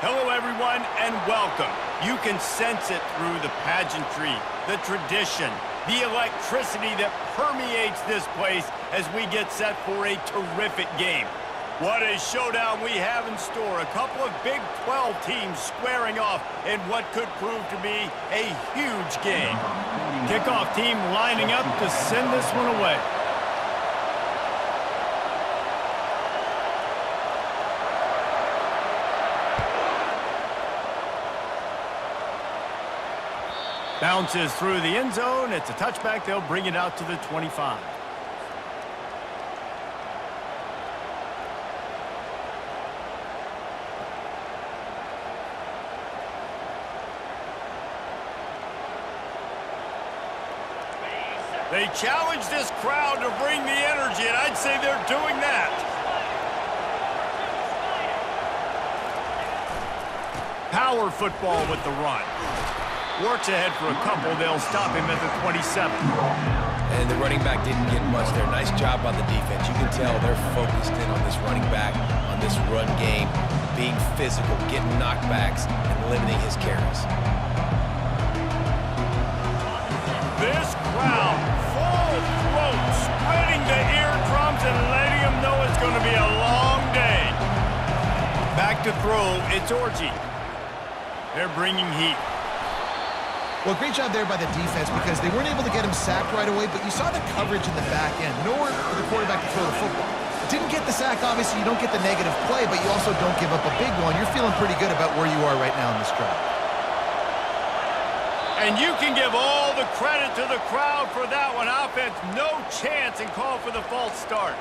Hello, everyone, and welcome. You can sense it through the pageantry, the tradition, the electricity that permeates this place as we get set for a terrific game. What a showdown we have in store. A couple of Big 12 teams squaring off in what could prove to be a huge game. Kickoff team lining up to send this one away. Bounces through the end zone. It's a touchback. They'll bring it out to the 25. They challenge this crowd to bring the energy, and I'd say they're doing that. Power football with the run. Works ahead for a couple. They'll stop him at the 27. And the running back didn't get much there. Nice job by the defense. You can tell they're focused in on this running back, on this run game, being physical, getting knockbacks, and limiting his carries. This crowd, full throat, spreading the eardrums and letting them know it's going to be a long day. Back to throw, it's Orji. They're bringing heat. Well, great job there by the defense because they weren't able to get him sacked right away, but you saw the coverage in the back end. Nowhere for the quarterback to throw the football. Didn't get the sack, obviously. You don't get the negative play, but you also don't give up a big one. You're feeling pretty good about where you are right now in this drive. And you can give all the credit to the crowd for that one. Offense, no chance, and call for the false start.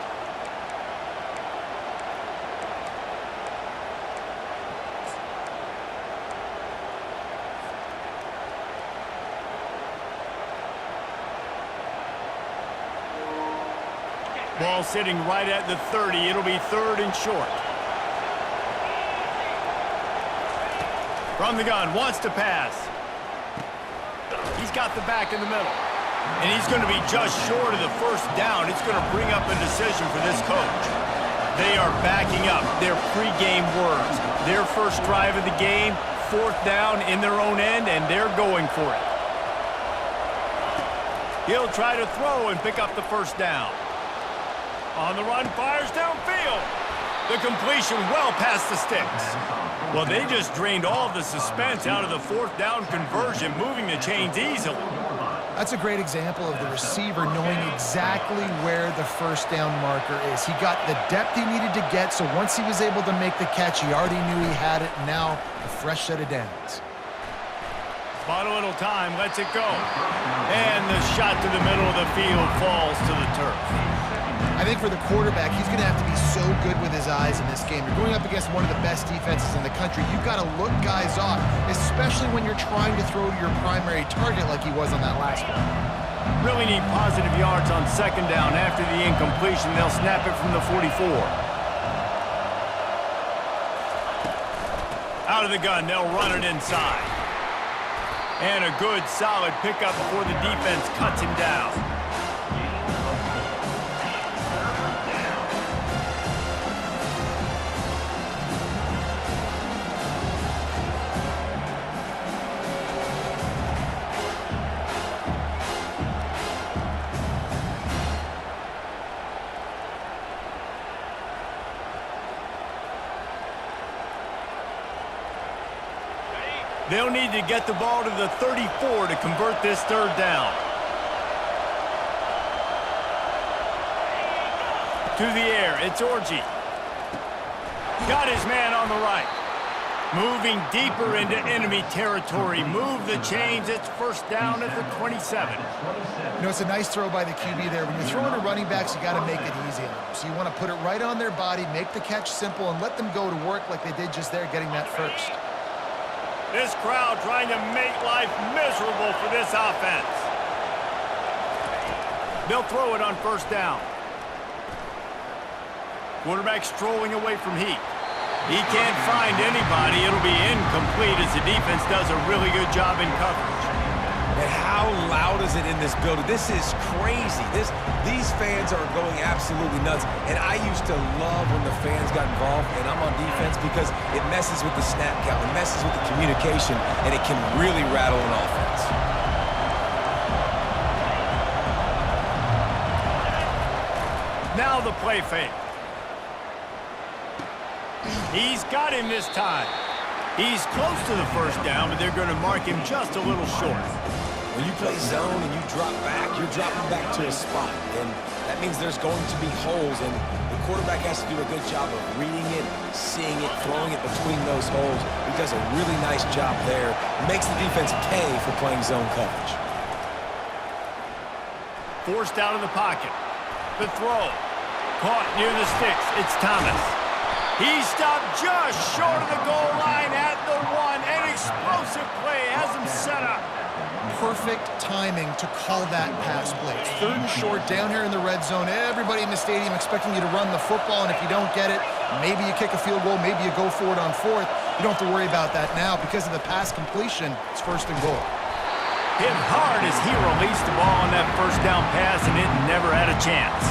Ball sitting right at the 30. It'll be third and short. From the gun, wants to pass. He's got the back in the middle. And he's going to be just short of the first down. It's going to bring up a decision for this coach. They are backing up their pregame words. Their first drive of the game, fourth down in their own end, and they're going for it. He'll try to throw and pick up the first down. On the run, fires downfield. The completion well past the sticks. Well, they just drained all of the suspense out of the fourth down conversion, moving the chains easily. That's a great example of the receiver knowing exactly where the first down marker is. He got the depth he needed to get, so once he was able to make the catch, he already knew he had it. Now, a fresh set of downs. Bought a little time, lets it go. And the shot to the middle of the field falls to the turf. I think for the quarterback, he's going to have to be so good with his eyes in this game. You're going up against one of the best defenses in the country. You've got to look guys off, especially when you're trying to throw to your primary target like he was on that last one. Really need positive yards on second down. After the incompletion, they'll snap it from the 44. Out of the gun, they'll run it inside. And a good, solid pickup before the defense cuts him down. They'll need to get the ball to the 34 to convert this third down. To the air, it's Orji. Got his man on the right. Moving deeper into enemy territory. Move the chains. It's first down at the 27. You know, it's a nice throw by the QB there. When you're throwing to running backs, you got to make it easy on them. So you want to put it right on their body, make the catch simple, and let them go to work like they did just there, getting that first. This crowd trying to make life miserable for this offense. They'll throw it on first down. Quarterback strolling away from heat. He can't find anybody. It'll be incomplete as the defense does a really good job in coverage. And how loud is it in this building? This is crazy. These fans are going absolutely nuts. And I used to love when the fans got involved, and I'm on defense because it messes with the snap count, it messes with the communication, and it can really rattle an offense. Now the play fake. He's got him this time. He's close to the first down, but they're going to mark him just a little short. When you play zone and you drop back, you're dropping back to a spot. And that means there's going to be holes, and the quarterback has to do a good job of reading it, seeing it, throwing it between those holes. He does a really nice job there. Makes the defense pay for playing zone coverage. Forced out of the pocket. The throw. Caught near the sticks. It's Thomas. He stopped just short of the goal line at the 1. An explosive play has him set up. Perfect timing to call that pass play. It's 3rd and short down here in the red zone. Everybody in the stadium expecting you to run the football, and if you don't get it, maybe you kick a field goal, maybe you go for it on 4th. You don't have to worry about that now. Because of the pass completion, it's 1st and goal. Hit hard as he released the ball on that first down pass, and it never had a chance.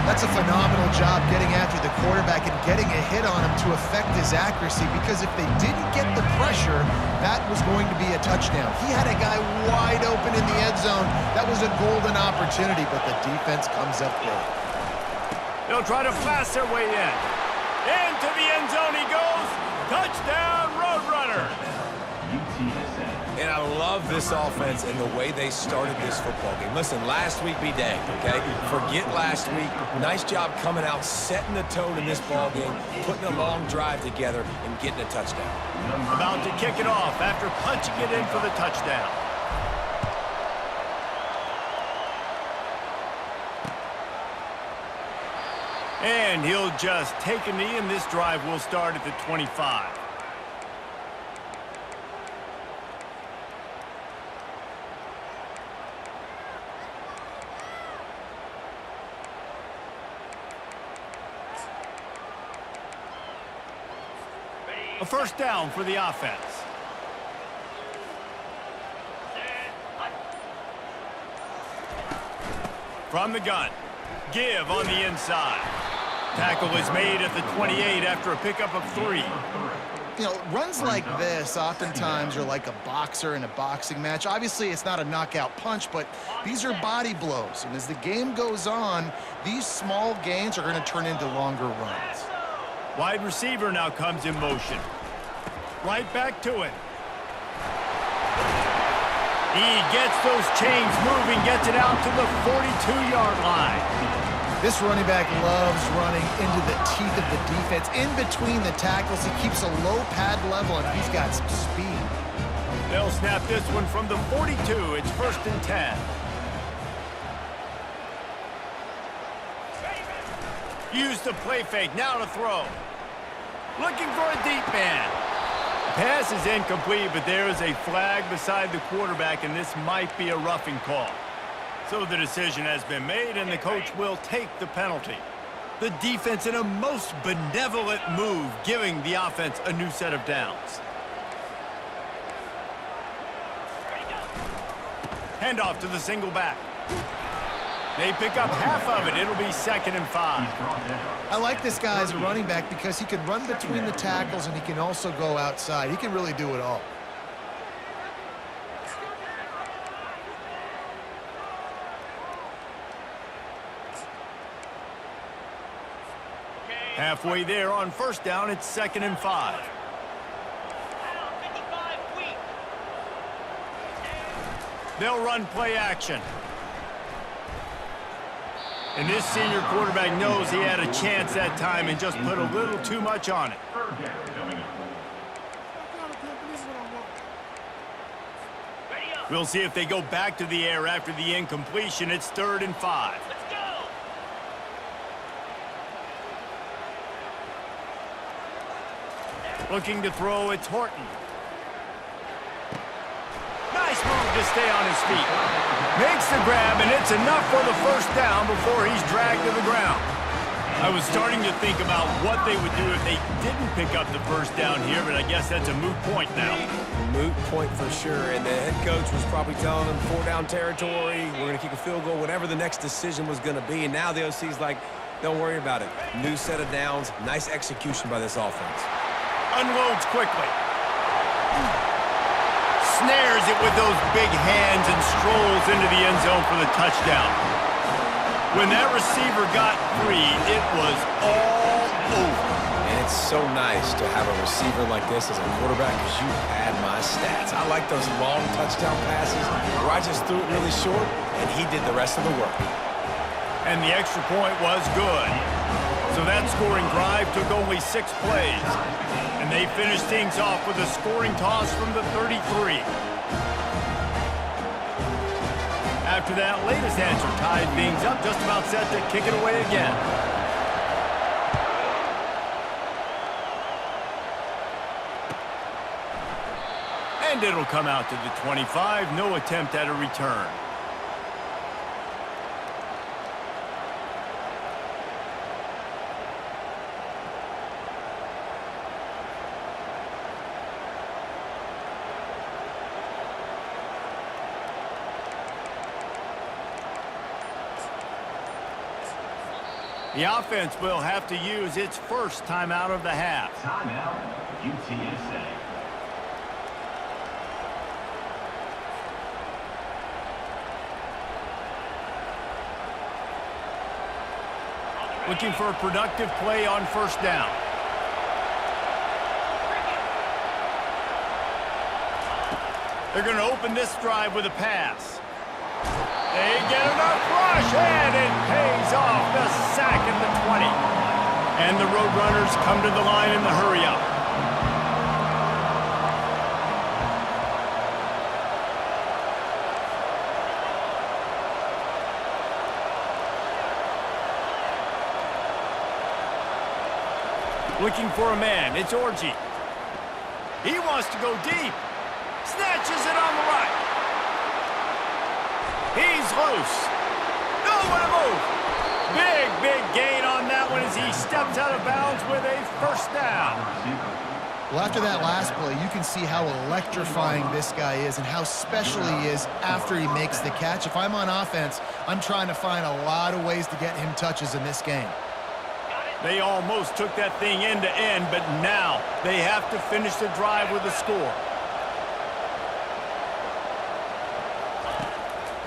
That's a phenomenal job getting after the quarterback and getting a hit on him to affect his accuracy, because if they didn't get the pressure, that was going to be a touchdown. He had a guy wide open in the end zone. That was a golden opportunity, but the defense comes up big. They'll try to blast their way in. Into the end zone he goes. Touchdown, Roadrunner. And I love this offense and the way they started this football game. Listen, last week be danged, okay? Forget last week. Nice job coming out, setting the tone in this ball game, putting a long drive together, and getting a touchdown. About to kick it off after punching it in for the touchdown. And he'll just take a knee, and this drive will start at the 25. A first down for the offense. From the gun. Give on the inside. Tackle is made at the 28 after a pickup of 3. You know, runs like this oftentimes are like a boxer in a boxing match. Obviously, it's not a knockout punch, but these are body blows. And as the game goes on, these small gains are going to turn into longer runs. Wide receiver now comes in motion. Right back to it. He gets those chains moving, gets it out to the 42-yard line. This running back loves running into the teeth of the defense. In between the tackles, he keeps a low pad level, and he's got some speed. They'll snap this one from the 42. It's 1st and 10. Use the play fake, now to throw. Looking for a deep man. Pass is incomplete, but there is a flag beside the quarterback, and this might be a roughing call. So the decision has been made, and the coach will take the penalty. The defense in a most benevolent move, giving the offense a new set of downs. Handoff to the single back. They pick up half of it. It'll be 2nd and 5. I like this guy as a running back because he can run between the tackles and he can also go outside. He can really do it all. Halfway there on first down, it's 2nd and 5. They'll run play action. And this senior quarterback knows he had a chance that time and just put a little too much on it. We'll see if they go back to the air after the incompletion. It's 3rd and 5. Looking to throw, it's Horton. Nice move to stay on his feet. Makes the grab, and it's enough for the first down before he's dragged to the ground. I was starting to think about what they would do if they didn't pick up the first down here, but I guess that's a moot point now. Moot point for sure, and the head coach was probably telling them 4-down territory, we're going to kick a field goal, whatever the next decision was going to be, and now the OC's like, don't worry about it. New set of downs, nice execution by this offense. Unloads quickly. Snares it with those big hands and strolls into the end zone for the touchdown. When that receiver got free, it was all over. And it's so nice to have a receiver like this as a quarterback because you pad my stats. I like those long touchdown passes where I just threw it really short and he did the rest of the work. And the extra point was good. So that scoring drive took only 6 plays. And they finished things off with a scoring toss from the 33. After that latest answer tied things up, just about set to kick it away again. And it'll come out to the 25, no attempt at a return. The offense will have to use its first timeout of the half. Timeout, UTSA. Looking for a productive play on first down. They're going to open this drive with a pass. They get enough rush, and it pays off. The sack at the 20. And the Roadrunners come to the line in the hurry-up. Looking for a man. It's Orji. He wants to go deep. Snatches it on the right. He's loose. Nowhere to move. Big gain on that one as he steps out of bounds with a first down. Well, after that last play, you can see how electrifying this guy is and how special he is after he makes the catch. If I'm on offense, I'm trying to find a lot of ways to get him touches in this game. They almost took that thing end to end, but now they have to finish the drive with a score.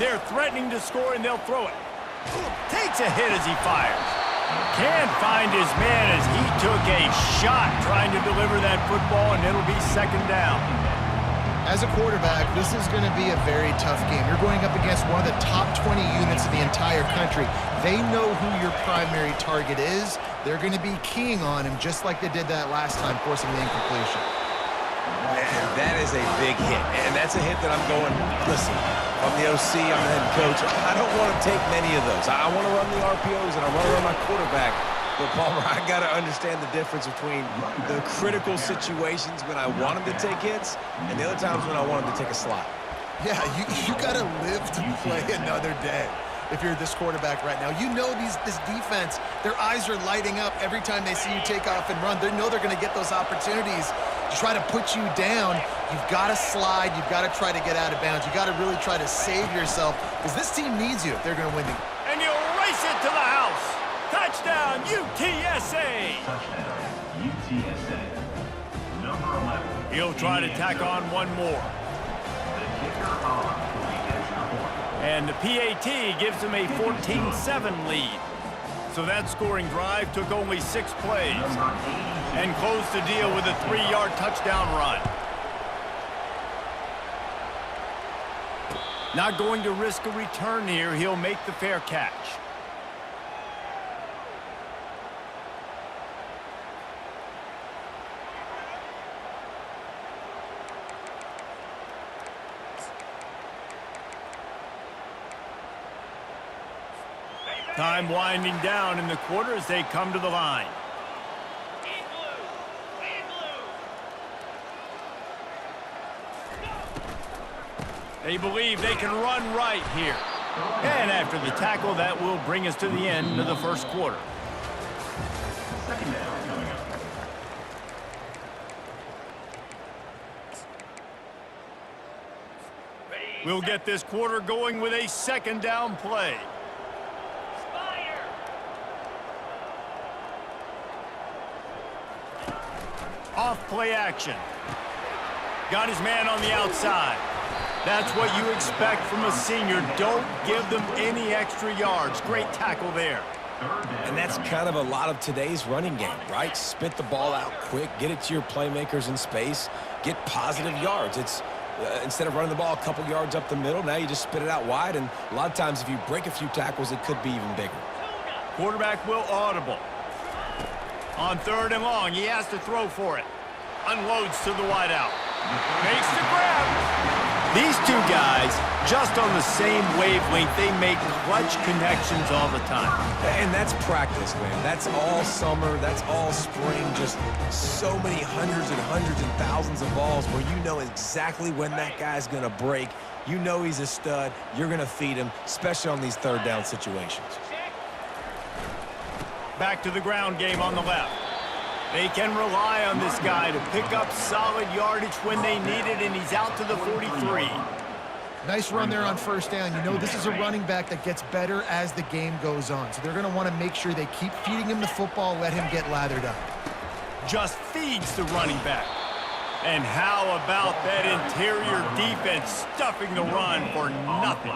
They're threatening to score, and they'll throw it. Takes a hit as he fires. Can't find his man as he took a shot trying to deliver that football, and it'll be second down. As a quarterback, this is going to be a very tough game. You're going up against one of the top 20 units in the entire country. They know who your primary target is. They're going to be keying on him just like they did that last time, forcing the incompletion. Man, that is a big hit, and that's a hit that I'm going, listen, I'm the OC, I'm the head coach. I don't want to take many of those. I want to run the RPOs, and I want to run my quarterback. But, Palmer, I got to understand the difference between the critical situations when I want him to take hits and the other times when I want him to take a slot. Yeah, you got to live to play another day. If you're this quarterback right now, you know this defense, their eyes are lighting up every time they see you take off and run. They know they're going to get those opportunities to try to put you down. You've got to slide. You've got to try to get out of bounds. You've got to really try to save yourself because this team needs you if they're going to win the game. And you'll race it to the house. Touchdown, UTSA. Touchdown, UTSA. Number 11. He'll try to tack on one more. The kicker on the extra point. And the PAT gives them a 14-7 lead. So that scoring drive took only 6 plays and closed the deal with a 3-yard touchdown run. Not going to risk a return here. He'll make the fair catch. Time winding down in the quarter as they come to the line. They believe they can run right here. And after the tackle, that will bring us to the end of the first quarter. We'll get this quarter going with a second down play. Off play action. Got his man on the outside. That's what you expect from a senior. Don't give them any extra yards. Great tackle there. And that's kind of a lot of today's running game, right? Spit the ball out quick, get it to your playmakers in space, get positive yards. It's instead of running the ball a couple yards up the middle, now you just spit it out wide, and a lot of times if you break a few tackles, it could be even bigger. Quarterback will audible. On 3rd and long, he has to throw for it. Unloads to the wideout. Makes the grab. These two guys, just on the same wavelength, they make clutch connections all the time. And that's practice, man. That's all summer. That's all spring. Just so many hundreds and thousands of balls where you know exactly when that guy's going to break. You know he's a stud. You're going to feed him, especially on these 3rd down situations. Back to the ground game on the left. They can rely on this guy to pick up solid yardage when they need it, and he's out to the 43. Nice run there on 1st down. You know this is a running back that gets better as the game goes on. So they're going to want to make sure they keep feeding him the football, let him get lathered up. Just feeds the running back. And how about that interior defense stuffing the run for nothing?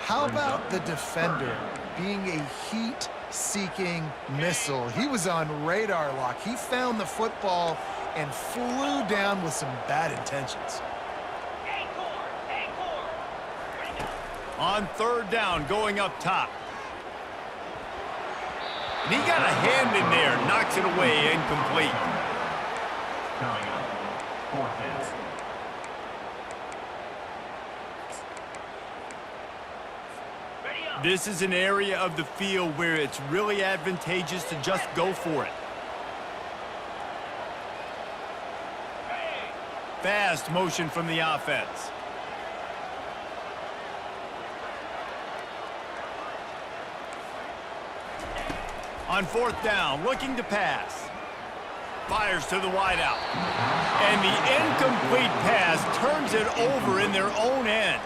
How about the defender being a heat-seeking missile? He was on radar lock. He found the football and flew down with some bad intentions. On 3rd down, going up top. And he got a hand in there, knocks it away, incomplete. Coming up, 4th down. This is an area of the field where it's really advantageous to just go for it. Fast motion from the offense. On 4th down, looking to pass. Fires to the wideout. And the incomplete pass turns it over in their own end.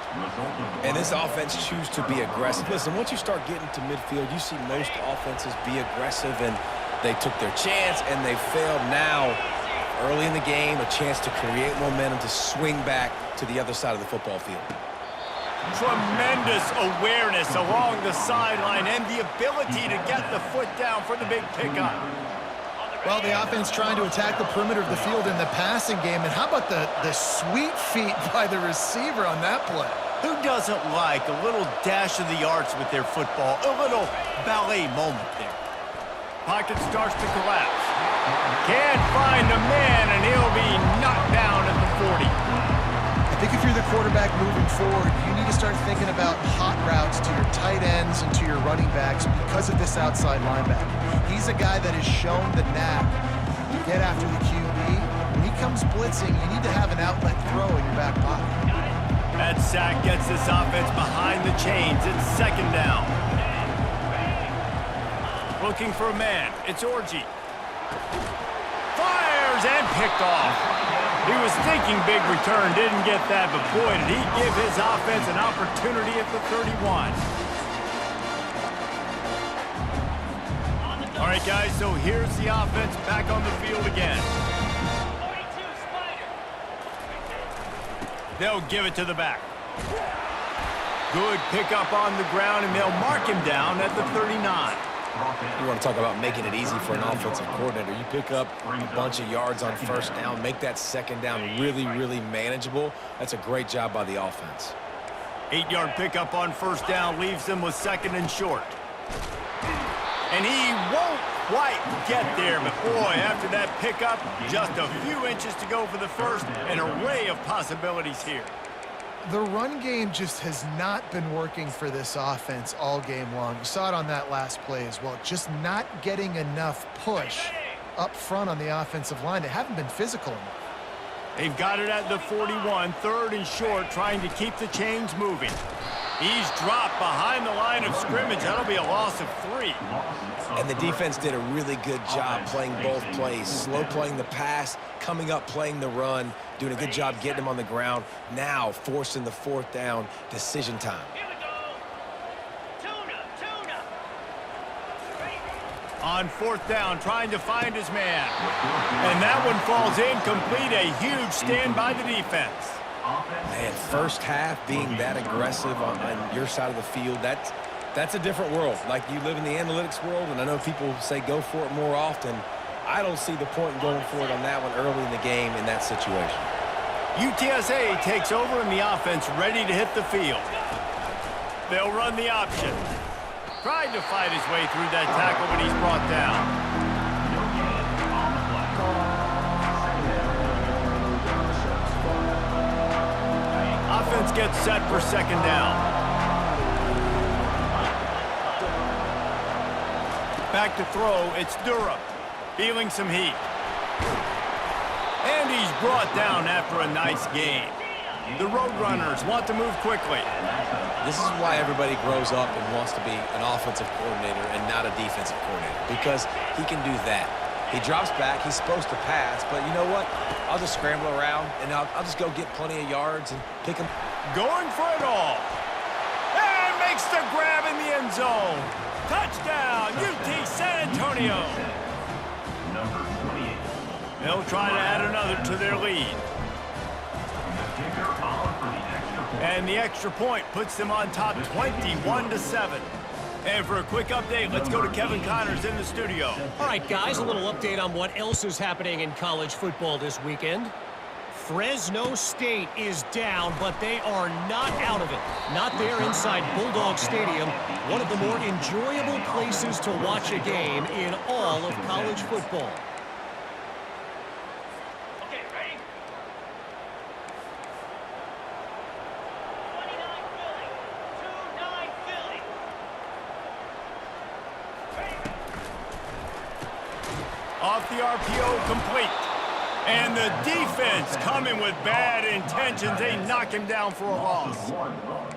And this offense chooses to be aggressive. Listen, once you start getting to midfield, you see most offenses be aggressive, and they took their chance, and they failed. Now, early in the game, a chance to create momentum to swing back to the other side of the football field. Tremendous awareness along the sideline and the ability to get the foot down for the big pickup. Well, the offense trying to attack the perimeter of the field in the passing game. And how about the sweet feet by the receiver on that play? Who doesn't like a little dash of the arts with their football? A little ballet moment there. Pocket starts to collapse. Can't find a man, and he'll be knocked down at the 40. I think if you're the quarterback moving forward, you need to start thinking about hot routes to your tight ends and to your running backs because of this outside linebacker. He's a guy that has shown the knack to get after the QB. When he comes blitzing, you need to have an outlet throw in your back pocket. That sack gets this offense behind the chains. It's 2nd down. Looking for a man. It's Orji. Fires and picked off. He was thinking big return, didn't get that, but boy, did he give his offense an opportunity at the 31. All right, guys, so here's the offense back on the field again. They'll give it to the back. Good pickup on the ground, and they'll mark him down at the 39. You want to talk about making it easy for an offensive coordinator. You pick up a bunch of yards on 1st down, make that 2nd down really, really manageable. That's a great job by the offense. 8-yard pickup on 1st down leaves them with 2nd and short. And he won't quite get there, but boy, after that pickup, just a few inches to go for the first. An array of possibilities here. The run game just has not been working for this offense all game long. You saw it on that last play as well. Just not getting enough push up front on the offensive line. They haven't been physical enough. They've got it at the 41, 3rd and short, trying to keep the chains moving. He's dropped behind the line of scrimmage. That'll be a loss of 3. And the defense did a really good job playing both plays. Slow playing the pass, coming up playing the run, doing a good job getting him on the ground. Now forcing the 4th down decision time. On 4th down, trying to find his man. And that one falls incomplete. A huge stand by the defense. Man, first half being that aggressive on your side of the field, that's a different world. Like, you live in the analytics world, and I know people say go for it more often. I don't see the point in going for it on that one early in the game in that situation. UTSA takes over in the offense, ready to hit the field. They'll run the option. Tried to fight his way through that tackle, but he's brought down. Offense gets set for 2nd down. Back to throw, it's Durham. Feeling some heat. And he's brought down after a nice gain. The Roadrunners want to move quickly. This is why everybody grows up and wants to be an offensive coordinator and not a defensive coordinator, because he can do that. He drops back, he's supposed to pass, but you know what? I'll just scramble around, and I'll just go get plenty of yards and pick him. Going for it all. And makes the grab in the end zone. Touchdown, UT San Antonio. Number 28. They'll try to add another to their lead. And the extra point puts them on top 21-7. And for a quick update, let's go to Kevin Connors in the studio. All right, guys, a little update on what else is happening in college football this weekend. Fresno State is down, but they are not out of it. Not there inside Bulldog Stadium, one of the more enjoyable places to watch a game in all of college football. Okay, ready? 29 Philly. 29 Philly. Off the RPO, complete. And the defense coming with bad intentions. They knock him down for a loss.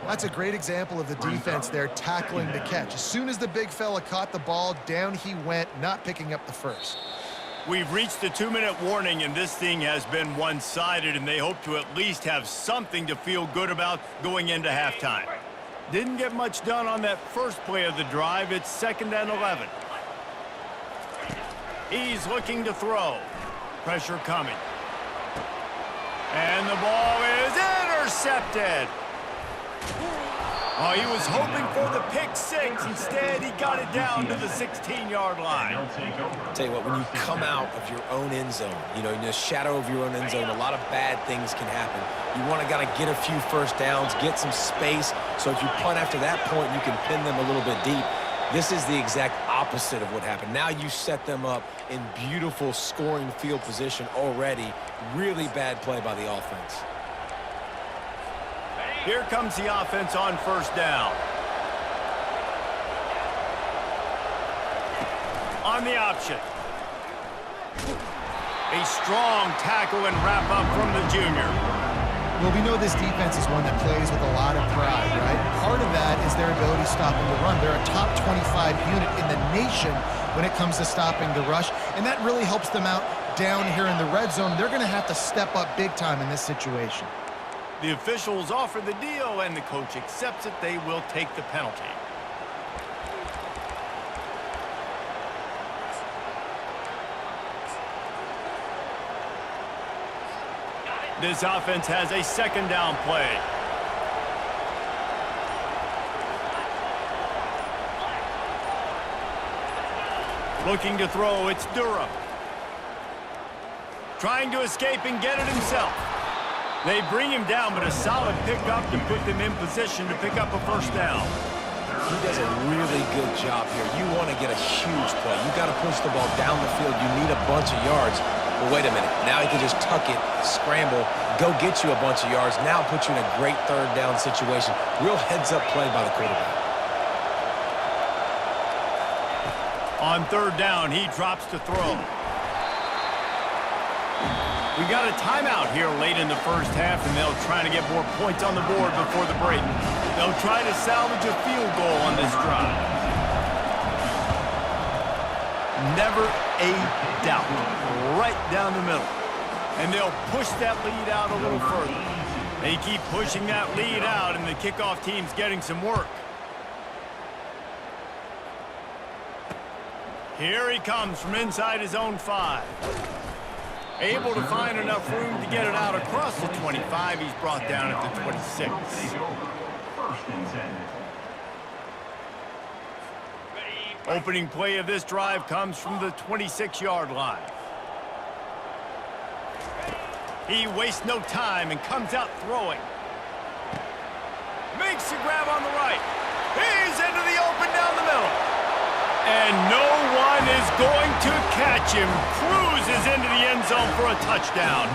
That's a great example of the defense there tackling the catch. As soon as the big fella caught the ball, down he went, not picking up the first. We've reached the 2-minute warning, and this thing has been one-sided, and they hope to at least have something to feel good about going into halftime. Didn't get much done on that first play of the drive. It's 2nd and 11. He's looking to throw. Pressure coming. And the ball is intercepted. Oh, he was hoping for the pick 6. Instead, he got it down to the 16-yard line. Tell you what, when you come out of your own end zone, you know, in the shadow of your own end zone, a lot of bad things can happen. You want to get a few first downs, get some space, so if you punt after that point, you can pin them a little bit deep. This is the exact opposite of what happened. Now you set them up in beautiful scoring field position already. Really bad play by the offense. Here comes the offense on 1st down. On the option. A strong tackle and wrap up from the junior. Well, we know this defense is one that plays with a lot of pride, right? Part of that is their ability stopping the run. They're a top 25 unit in the nation when it comes to stopping the rush, and that really helps them out down here in the red zone. They're going to have to step up big time in this situation. The officials offer the deal, and the coach accepts it. They will take the penalty. This offense has a 2nd down play. Looking to throw, it's Durham. Trying to escape and get it himself. They bring him down, but a solid pickup to put them in position to pick up a 1st down. He does a really good job here. You want to get a huge play. You got to push the ball down the field. You need a bunch of yards. Well, wait a minute. Now he can just tuck it, scramble, go get you a bunch of yards. Now put you in a great 3rd down situation. Real heads-up play by the quarterback. On 3rd down, he drops to throw. We got a timeout here late in the first half, and they'll try to get more points on the board before the break. They'll try to salvage a field goal on this drive. Never a doubt. Right down the middle. And they'll push that lead out a little further. They keep pushing that lead out, and the kickoff team's getting some work. Here he comes from inside his own 5. Able to find enough room to get it out across the 25. He's brought down at the 26. Opening play of this drive comes from the 26-yard line. He wastes no time and comes out throwing. Makes the grab on the right. He's into the open down the middle. And no one is going to catch him. Cruises into the end zone for a touchdown.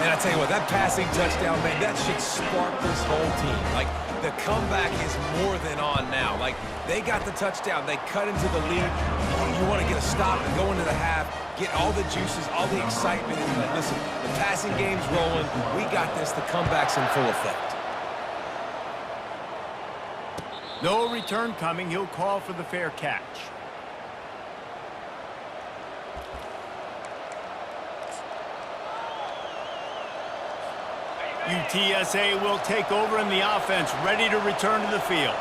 And I tell you what, that passing touchdown, man, that should spark this whole team. Like, the comeback is more than on now. Like, they got the touchdown. They cut into the lead. You want to get a stop and go into the half, get all the juices, all the excitement. And listen, the passing game's rolling. We got this. The comeback's in full effect. No return coming. He'll call for the fair catch. UTSA will take over in the offense, ready to return to the field.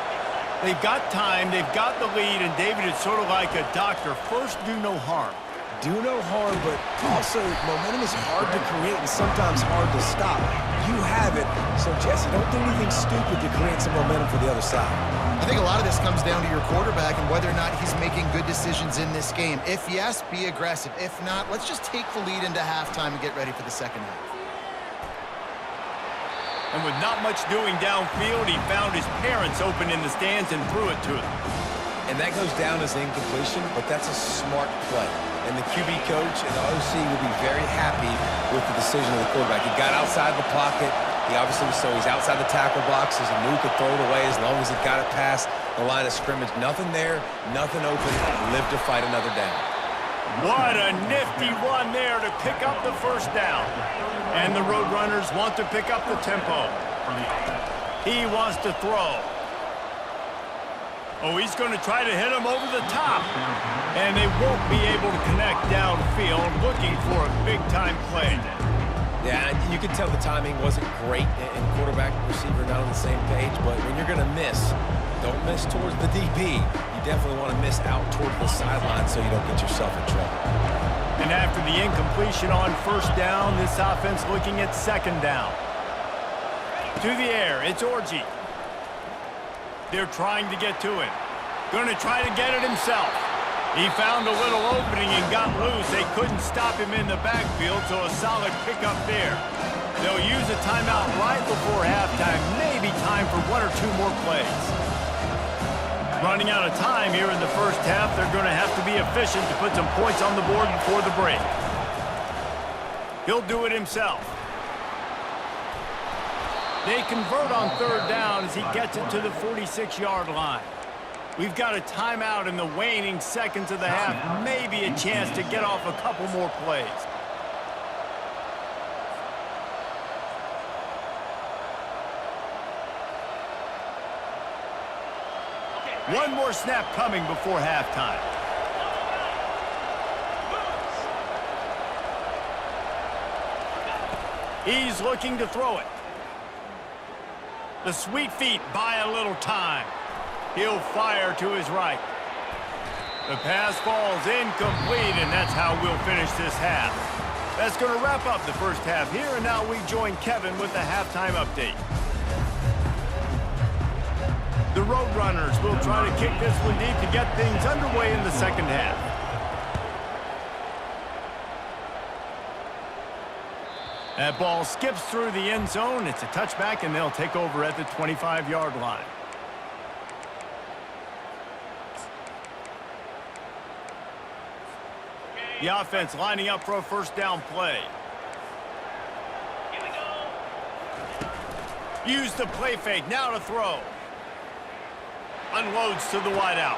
They've got time, they've got the lead, and David, it's sort of like a doctor. First, do no harm. Do no harm, but also momentum is hard to create and sometimes hard to stop. You have it, so Jesse, don't do anything stupid to create some momentum for the other side. I think a lot of this comes down to your quarterback and whether or not he's making good decisions in this game. If yes, be aggressive. If not, let's just take the lead into halftime and get ready for the second half. And with not much doing downfield, he found his parents open in the stands and threw it to them. And that goes down as incompletion, but that's a smart play. And the QB coach and the OC will be very happy with the decision of the quarterback. He got outside the pocket. He obviously so he's outside the tackle boxes and knew he could throw it away as long as he got it past the line of scrimmage. Nothing there, nothing open. Lived to fight another down. What a nifty run there to pick up the first down. And the Roadrunners want to pick up the tempo. He wants to throw. Oh, he's going to try to hit him over the top. And they won't be able to connect downfield, looking for a big-time play. Yeah, you can tell the timing wasn't great, and quarterback and receiver not on the same page, but when you're going to miss, don't miss towards the DB. You definitely want to miss out towards the sideline so you don't get yourself in trouble. And after the incompletion on first down, this offense looking at second down. To the air, it's Orji. They're trying to get to him. Going to try to get it himself. He found a little opening and got loose. They couldn't stop him in the backfield, so a solid pickup there. They'll use a timeout right before halftime. Maybe time for one or two more plays. Running out of time here in the first half. They're going to have to be efficient to put some points on the board before the break. He'll do it himself. They convert on third down as he gets it to the 46-yard line. We've got a timeout in the waning seconds of the half. Maybe a chance to get off a couple more plays. One more snap coming before halftime. He's looking to throw it. The sweet feet buy a little time. He'll fire to his right. The pass falls incomplete, and that's how we'll finish this half. That's going to wrap up the first half here, and now we join Kevin with the halftime update. The Roadrunners will try to kick this one deep to get things underway in the second half. That ball skips through the end zone. It's a touchback, and they'll take over at the 25-yard line. The offense lining up for a first down play. Here we go. Use the play fake. Now to throw. Unloads to the wideout.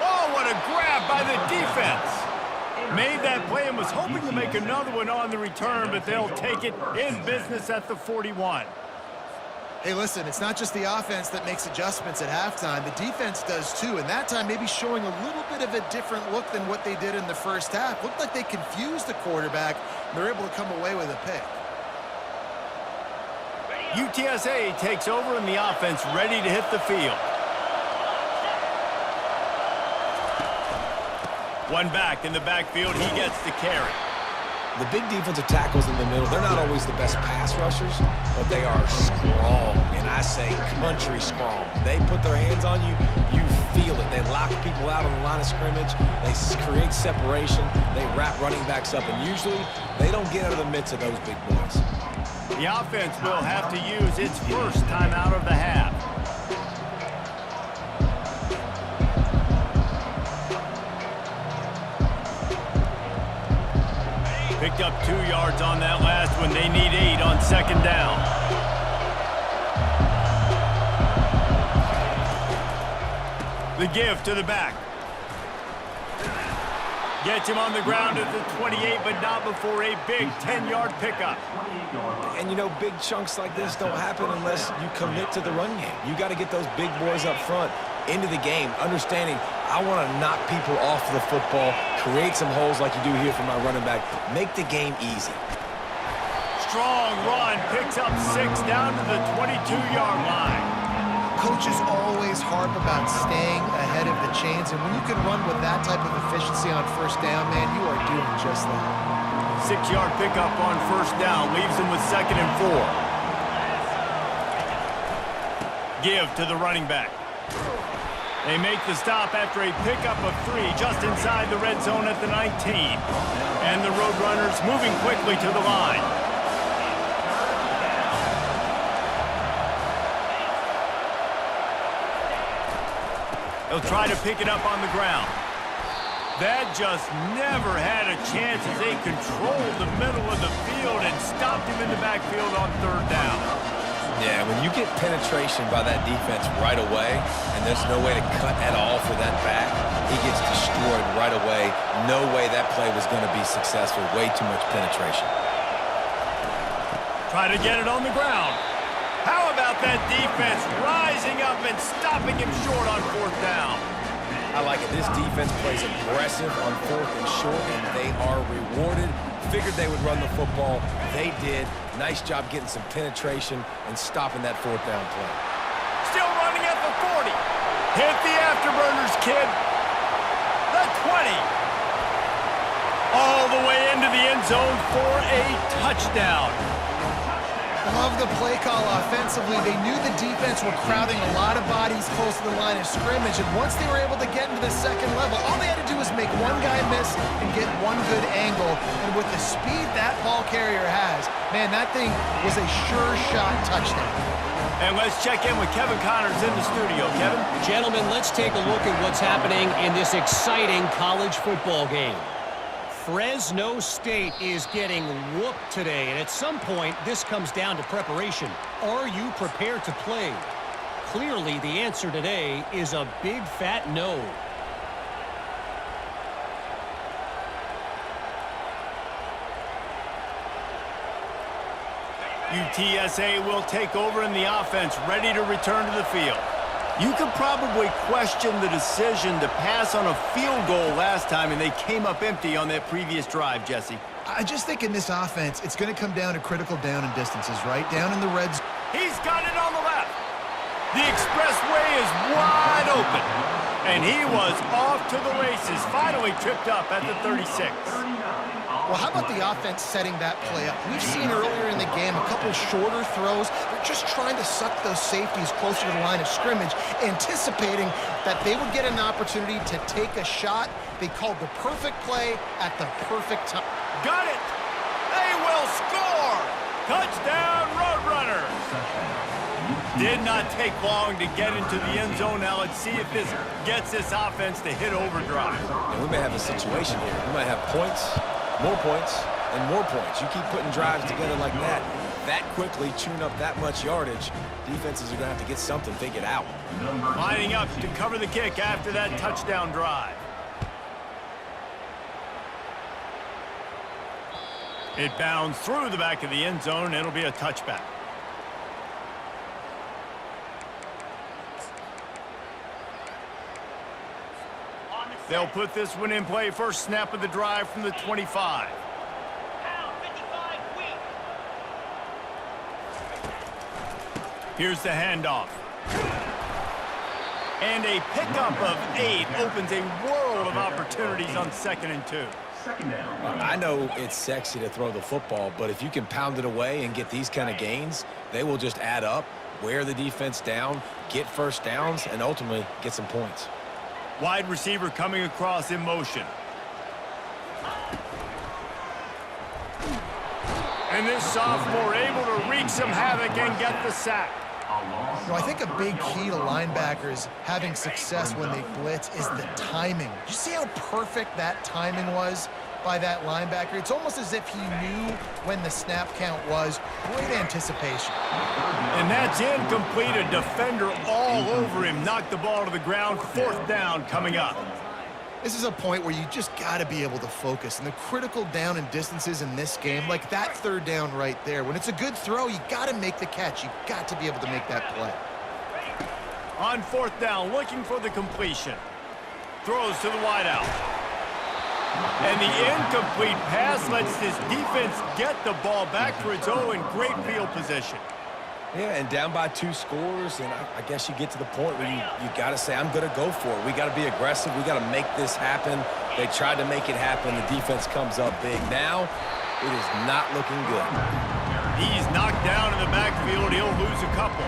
Oh, what a grab by the defense. Made that play and was hoping to make another one on the return, but they'll take it in business at the 41. Hey, listen, it's not just the offense that makes adjustments at halftime. The defense does too, and that time maybe showing a little bit of a different look than what they did in the first half. Looked like they confused the quarterback, and they're able to come away with a pick. UTSA takes over and the offense ready to hit the field. One back in the backfield, he gets the carry. The big defensive tackles in the middle, they're not always the best pass rushers, but they are strong, and I say country strong. They put their hands on you, you feel it. They lock people out on the line of scrimmage. They create separation. They wrap running backs up, and usually they don't get out of the midst of those big boys. The offense will have to use its first time out of the half. Picked up 2 yards on that last one. They need 8 on second down. The give to the back. Gets him on the ground at the 28, but not before a big 10-yard pickup. And, you know, big chunks like this don't happen unless you commit to the run game. You got to get those big boys up front into the game, understanding I want to knock people off the football, create some holes like you do here for my running back, make the game easy. Strong run, picks up 6 down to the 22-yard line. Coaches always harp about staying ahead of the chains, and when you can run with that type of efficiency on first down, man, you are doing just that. 6-yard pickup on first down, leaves him with 2nd and 4. Give to the running back. They make the stop after a pickup of 3 just inside the red zone at the 19. And the Roadrunners moving quickly to the line. They'll try to pick it up on the ground. That just never had a chance as they controlled the middle of the field and stopped him in the backfield on 3rd down. Yeah, when you get penetration by that defense right away, and there's no way to cut at all for that back, he gets destroyed right away. No way that play was going to be successful. Way too much penetration. Try to get it on the ground. How about that defense rising up and stopping him short on 4th down? I like it. This defense plays aggressive on 4th and short, and they are rewarded. Figured they would run the football. They did. Nice job getting some penetration and stopping that 4th down play. Still running at the 40. Hit the afterburners, kid. The 20. All the way into the end zone for a touchdown. Love the play call offensively. They knew the defense were crowding a lot of bodies close to the line of scrimmage, and once they were able to get into the 2nd level, all they had to do was make one guy miss and get one good angle. And with the speed that ball carrier has, man, that thing was a sure shot touchdown. And let's check in with Kevin Connors in the studio. Kevin? Gentlemen, let's take a look at what's happening in this exciting college football game. Fresno State is getting whooped today, and at some point, this comes down to preparation. Are you prepared to play? Clearly, the answer today is a big fat no. UTSA will take over in the offense, ready to return to the field. You could probably question the decision to pass on a field goal last time, and they came up empty on that previous drive, Jesse. I just think in this offense, it's going to come down to critical down and distances, right? Down in the red zone. He's got it on the left. The expressway is wide open, and he was off to the races, finally tripped up at the 36. Well, how about the offense setting that play up? We've seen earlier in the game a couple shorter throws. They're just trying to suck those safeties closer to the line of scrimmage, anticipating that they would get an opportunity to take a shot. They called the perfect play at the perfect time. Got it! They will score! Touchdown, Roadrunners! Did not take long to get into the end zone. Now let's see if this gets this offense to hit overdrive. And we may have a situation here. We might have points, more points, and more points. You keep putting drives together like that quickly, tune up that much yardage, defenses are going to have to get something figured out. Lining up to cover the kick after that touchdown drive. It bounds through the back of the end zone. It'll be a touchback. They'll put this one in play. First snap of the drive from the 25. Here's the handoff. And a pickup of 8 opens a world of opportunities on 2nd and 2. Second down. I know it's sexy to throw the football, but if you can pound it away and get these kind of gains, they will just add up, wear the defense down, get first downs, and ultimately get some points. Wide receiver coming across in motion. And this sophomore able to wreak some havoc and get the sack. I think a big key to linebackers having success when they blitz is the timing. Did you see how perfect that timing was by that linebacker? It's almost as if he knew when the snap count was. Great anticipation. And that's incomplete. A defender all over him. Knocked the ball to the ground. 4th down coming up. This is a point where you just got to be able to focus. And the critical down and distances in this game, like that 3rd down right there, when it's a good throw, you got to make the catch. You got to be able to make that play. On 4th down, looking for the completion. Throws to the wideout. And the incomplete pass lets this defense get the ball back for its own. Great field position. Yeah, and down by 2 scores, and I guess you get to the point where you got to say, I'm going to go for it. We got to be aggressive. We got to make this happen. They tried to make it happen. The defense comes up big. Now, it is not looking good. He's knocked down in the backfield. He'll lose a couple.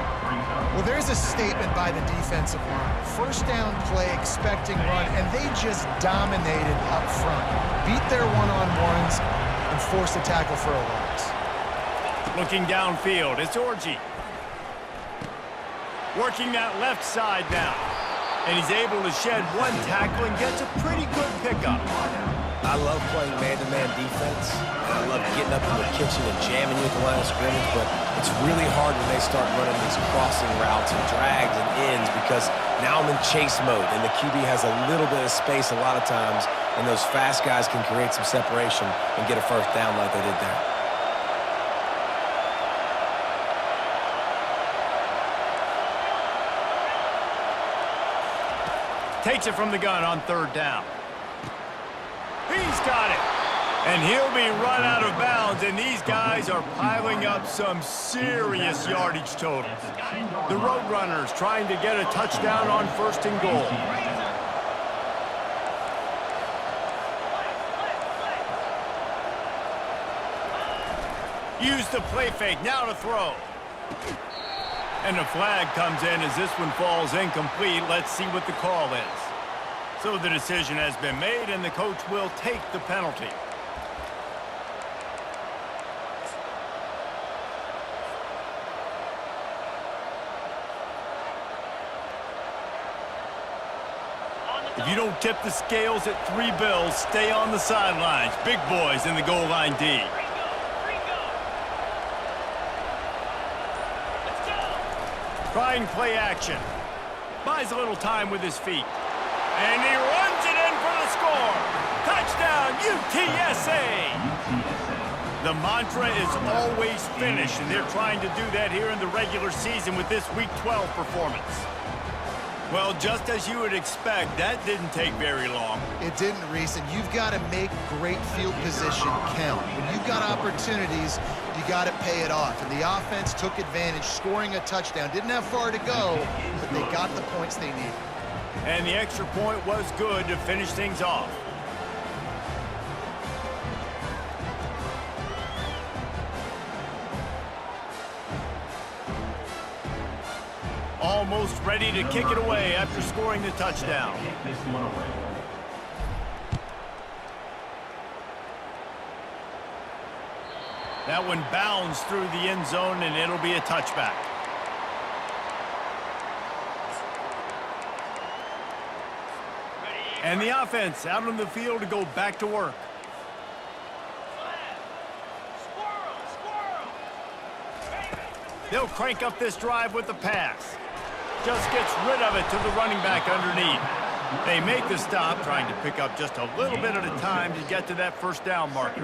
Well, there's a statement by the defensive line. First down play, expecting run, and they just dominated up front. Beat their one-on-ones and forced a tackle for a loss. Looking downfield, it's Orji. Working that left side now. And he's able to shed 1 tackle and gets a pretty good pickup. I love playing man-to-man defense. And I love getting up in the kitchen and jamming you at the line of scrimmage, but it's really hard when they start running these crossing routes and drags and ends because now I'm in chase mode, and the QB has a little bit of space a lot of times, and those fast guys can create some separation and get a first down like they did there. Takes it from the gun on 3rd down. He's got it. And he'll be run out of bounds, and these guys are piling up some serious yardage totals. The Roadrunners trying to get a touchdown on 1st and goal. Use the play fake, now to throw. And the flag comes in as this one falls incomplete. Let's see what the call is. So the decision has been made, and the coach will take the penalty. If you don't tip the scales at 3 bills, stay on the sidelines. Big boys in the goal line D. Trying play action. Buys a little time with his feet. And he runs it in for the score. Touchdown, UTSA! The mantra is always finish, and they're trying to do that here in the regular season with this Week 12 performance. Well, just as you would expect, that didn't take very long. It didn't, Reese, and you've got to make great field position count. When you've got opportunities, you got to pay it off. And the offense took advantage, scoring a touchdown. Didn't have far to go, but they got the points they needed. And the extra point was good to finish things off. Almost ready to kick it away after scoring the touchdown. That one bounds through the end zone, and it'll be a touchback. And the offense out on the field to go back to work. They'll crank up this drive with the pass. Just gets rid of it to the running back underneath. They make the stop, trying to pick up just a little bit at a time to get to that first down marker.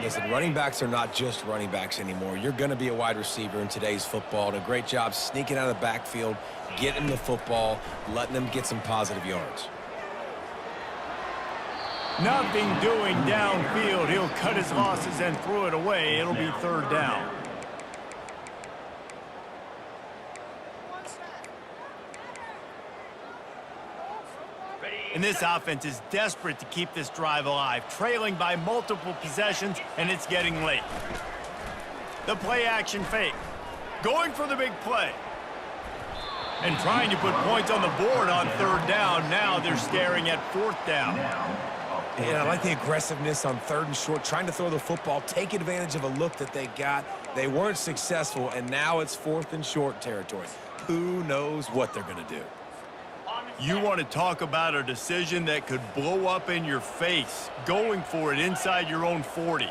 Listen, running backs are not just running backs anymore. You're going to be a wide receiver in today's football. And a great job sneaking out of the backfield, getting the football, letting them get some positive yards. Nothing doing downfield. He'll cut his losses and throw it away. It'll be third down. And this offense is desperate to keep this drive alive, trailing by multiple possessions, and it's getting late. The play-action fake. Going for the big play. And trying to put points on the board on third down. Now they're staring at fourth down. Yeah, I like the aggressiveness on third and short, trying to throw the football, take advantage of a look that they got. They weren't successful, and now it's fourth and short territory. Who knows what they're going to do? You want to talk about a decision that could blow up in your face, going for it inside your own 40.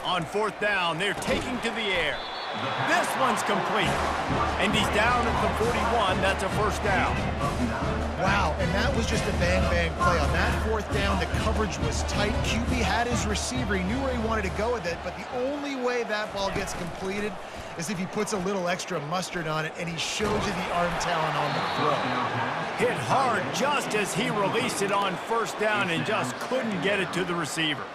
On fourth down, they're taking to the air. This one's complete. And he's down at the 41. That's a first down. Wow, and that was just a bang-bang play. On that fourth down, the coverage was tight. QB had his receiver. He knew where he wanted to go with it, but the only way that ball gets completed is if he puts a little extra mustard on it, and he shows you the arm talent on the throw. Hit hard just as he released it on first down and just couldn't get it to the receiver.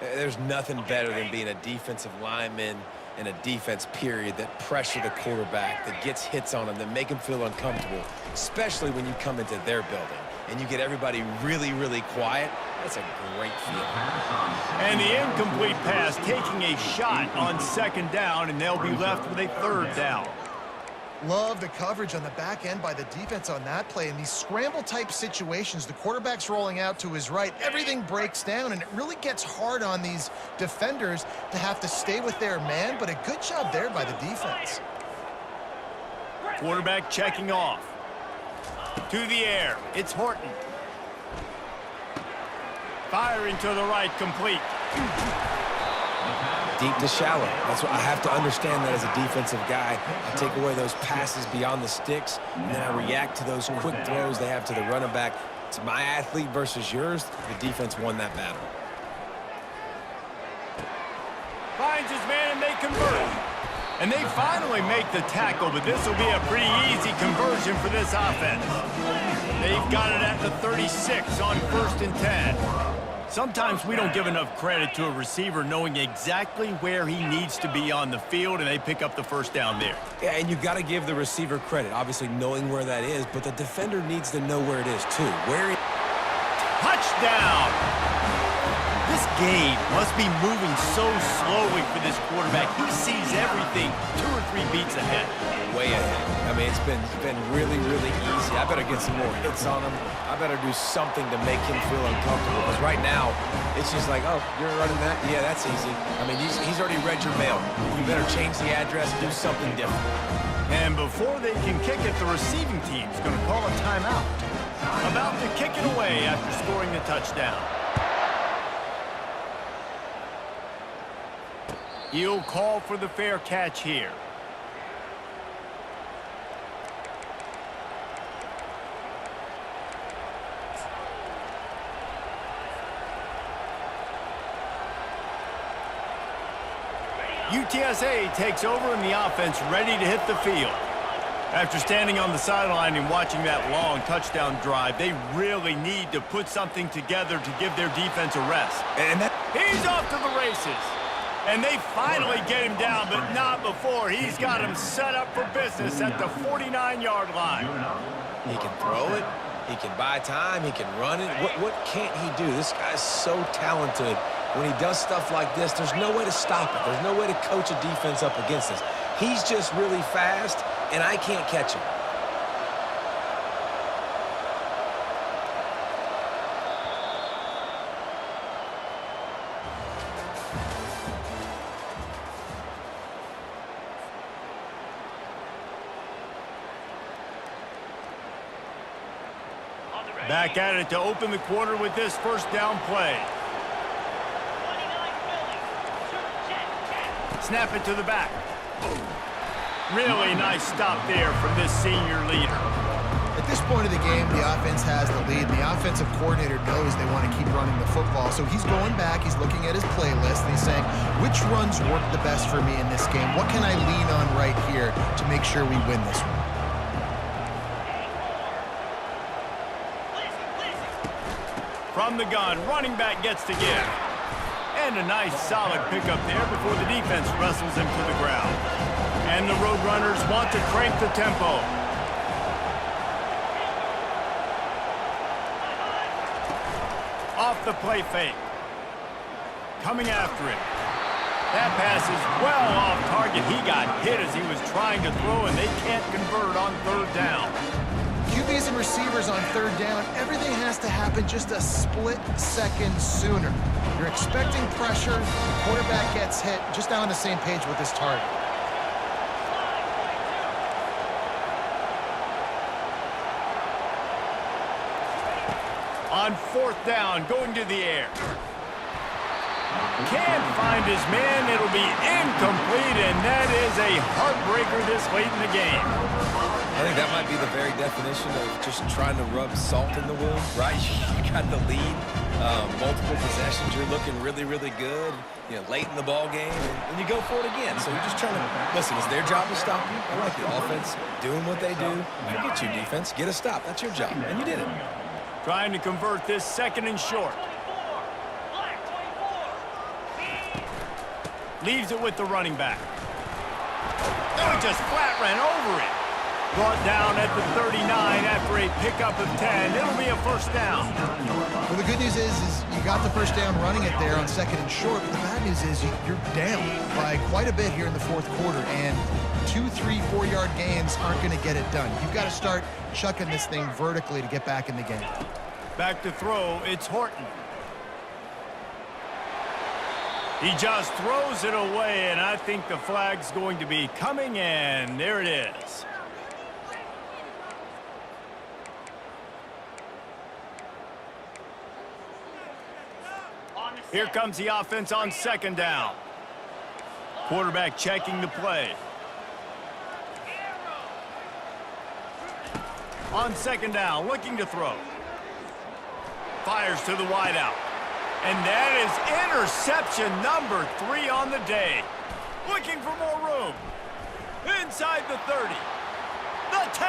There's nothing better than being a defensive lineman and a defense, period, that pressure the quarterback, that gets hits on him, that make him feel uncomfortable, especially when you come into their building and you get everybody really, really quiet. That's a great feeling. And the incomplete pass taking a shot on second down, and they'll be left with a third down. Love the coverage on the back end by the defense on that play. In these scramble-type situations, the quarterback's rolling out to his right. Everything breaks down, and it really gets hard on these defenders to have to stay with their man, but a good job there by the defense. Quarterback checking off. To the air. It's Horton. Firing to the right, complete. Deep to shallow. That's what I have to understand that as a defensive guy. I take away those passes beyond the sticks, and then I react to those quick throws they have to the running back. It's my athlete versus yours. The defense won that battle. Finds his man, and they convert. And they finally make the tackle, but this will be a pretty easy conversion for this offense. They've got it at the 36 on 1st and 10. Sometimes we don't give enough credit to a receiver knowing exactly where he needs to be on the field, and they pick up the first down there. Yeah, and you've got to give the receiver credit, obviously knowing where that is, but the defender needs to know where it is too. Touchdown! This game must be moving so slowly for this quarterback. He sees everything 2 or 3 beats ahead. Way ahead. I mean, it's been really, really easy. I better get some more hits on him. I better do something to make him feel uncomfortable. Because right now, it's just like, oh, you're running that? Yeah, that's easy. I mean, he's already read your mail. You better change the address, do something different. And before they can kick it, the receiving team's going to call a timeout. About to kick it away after scoring the touchdown. He'll call for the fair catch here. UTSA takes over and the offense ready to hit the field. After standing on the sideline and watching that long touchdown drive, they really need to put something together to give their defense a rest. And He's off to the races. And they finally get him down, but not before. He's got him set up for business at the 49-yard line. he can throw it, he can buy time, he can run it. What can't he do? This guy's so talented. When he does stuff like this, there's no way to stop it. There's no way to coach a defense up against this. He's just really fast, and I can't catch him. Back at it to open the quarter with this first down play. Snap it to the back. Really nice stop there from this senior leader. The this point of the game, the offense has the lead, and the offensive coordinator knows they want to keep running the football. So he's going back, he's looking at his playlist, and he's saying, which runs work the best for me in this game? What can I lean on right here to make sure we win this one? From the gun, running back gets to give. And a nice solid pickup there before the defense wrestles him to the ground. And the Roadrunners want to crank the tempo. Off the play fake. Coming after it. That pass is well off target. He got hit as he was trying to throw, and they can't convert on third down. QBs and receivers on third down, everything has to happen just a split second sooner. You're expecting pressure, the quarterback gets hit, just not on the same page with his target. On fourth down, going to the air. Can't find his man. It'll be incomplete, and that is a heartbreaker this late in the game. I think that might be the very definition of just trying to rub salt in the wound, right? You got the lead, multiple possessions, you're looking really, really good, late in the ball game, and you go for it again. So you're just trying to, listen, it's their job to stop you. I like the offense doing what they do. Forget you, defense. Get a stop. That's your job, and you did it. Trying to convert this second and short. Leaves it with the running back. Oh, he just flat ran over it. Brought down at the 39 after a pickup of 10. It'll be a first down. Well, the good news is you got the first down running it there on second and short, but the bad news is you're down by quite a bit here in the fourth quarter, and 2, 3, 4-yard gains aren't going to get it done. You've got to start chucking this thing vertically to get back in the game. Back to throw, it's Horton. He just throws it away, and I think the flag's going to be coming, and there it is. Here comes the offense on second down. Quarterback checking the play. On second down, looking to throw. Fires to the wideout. And that is interception number 3 on the day. Looking for more room. Inside the 30. The 10.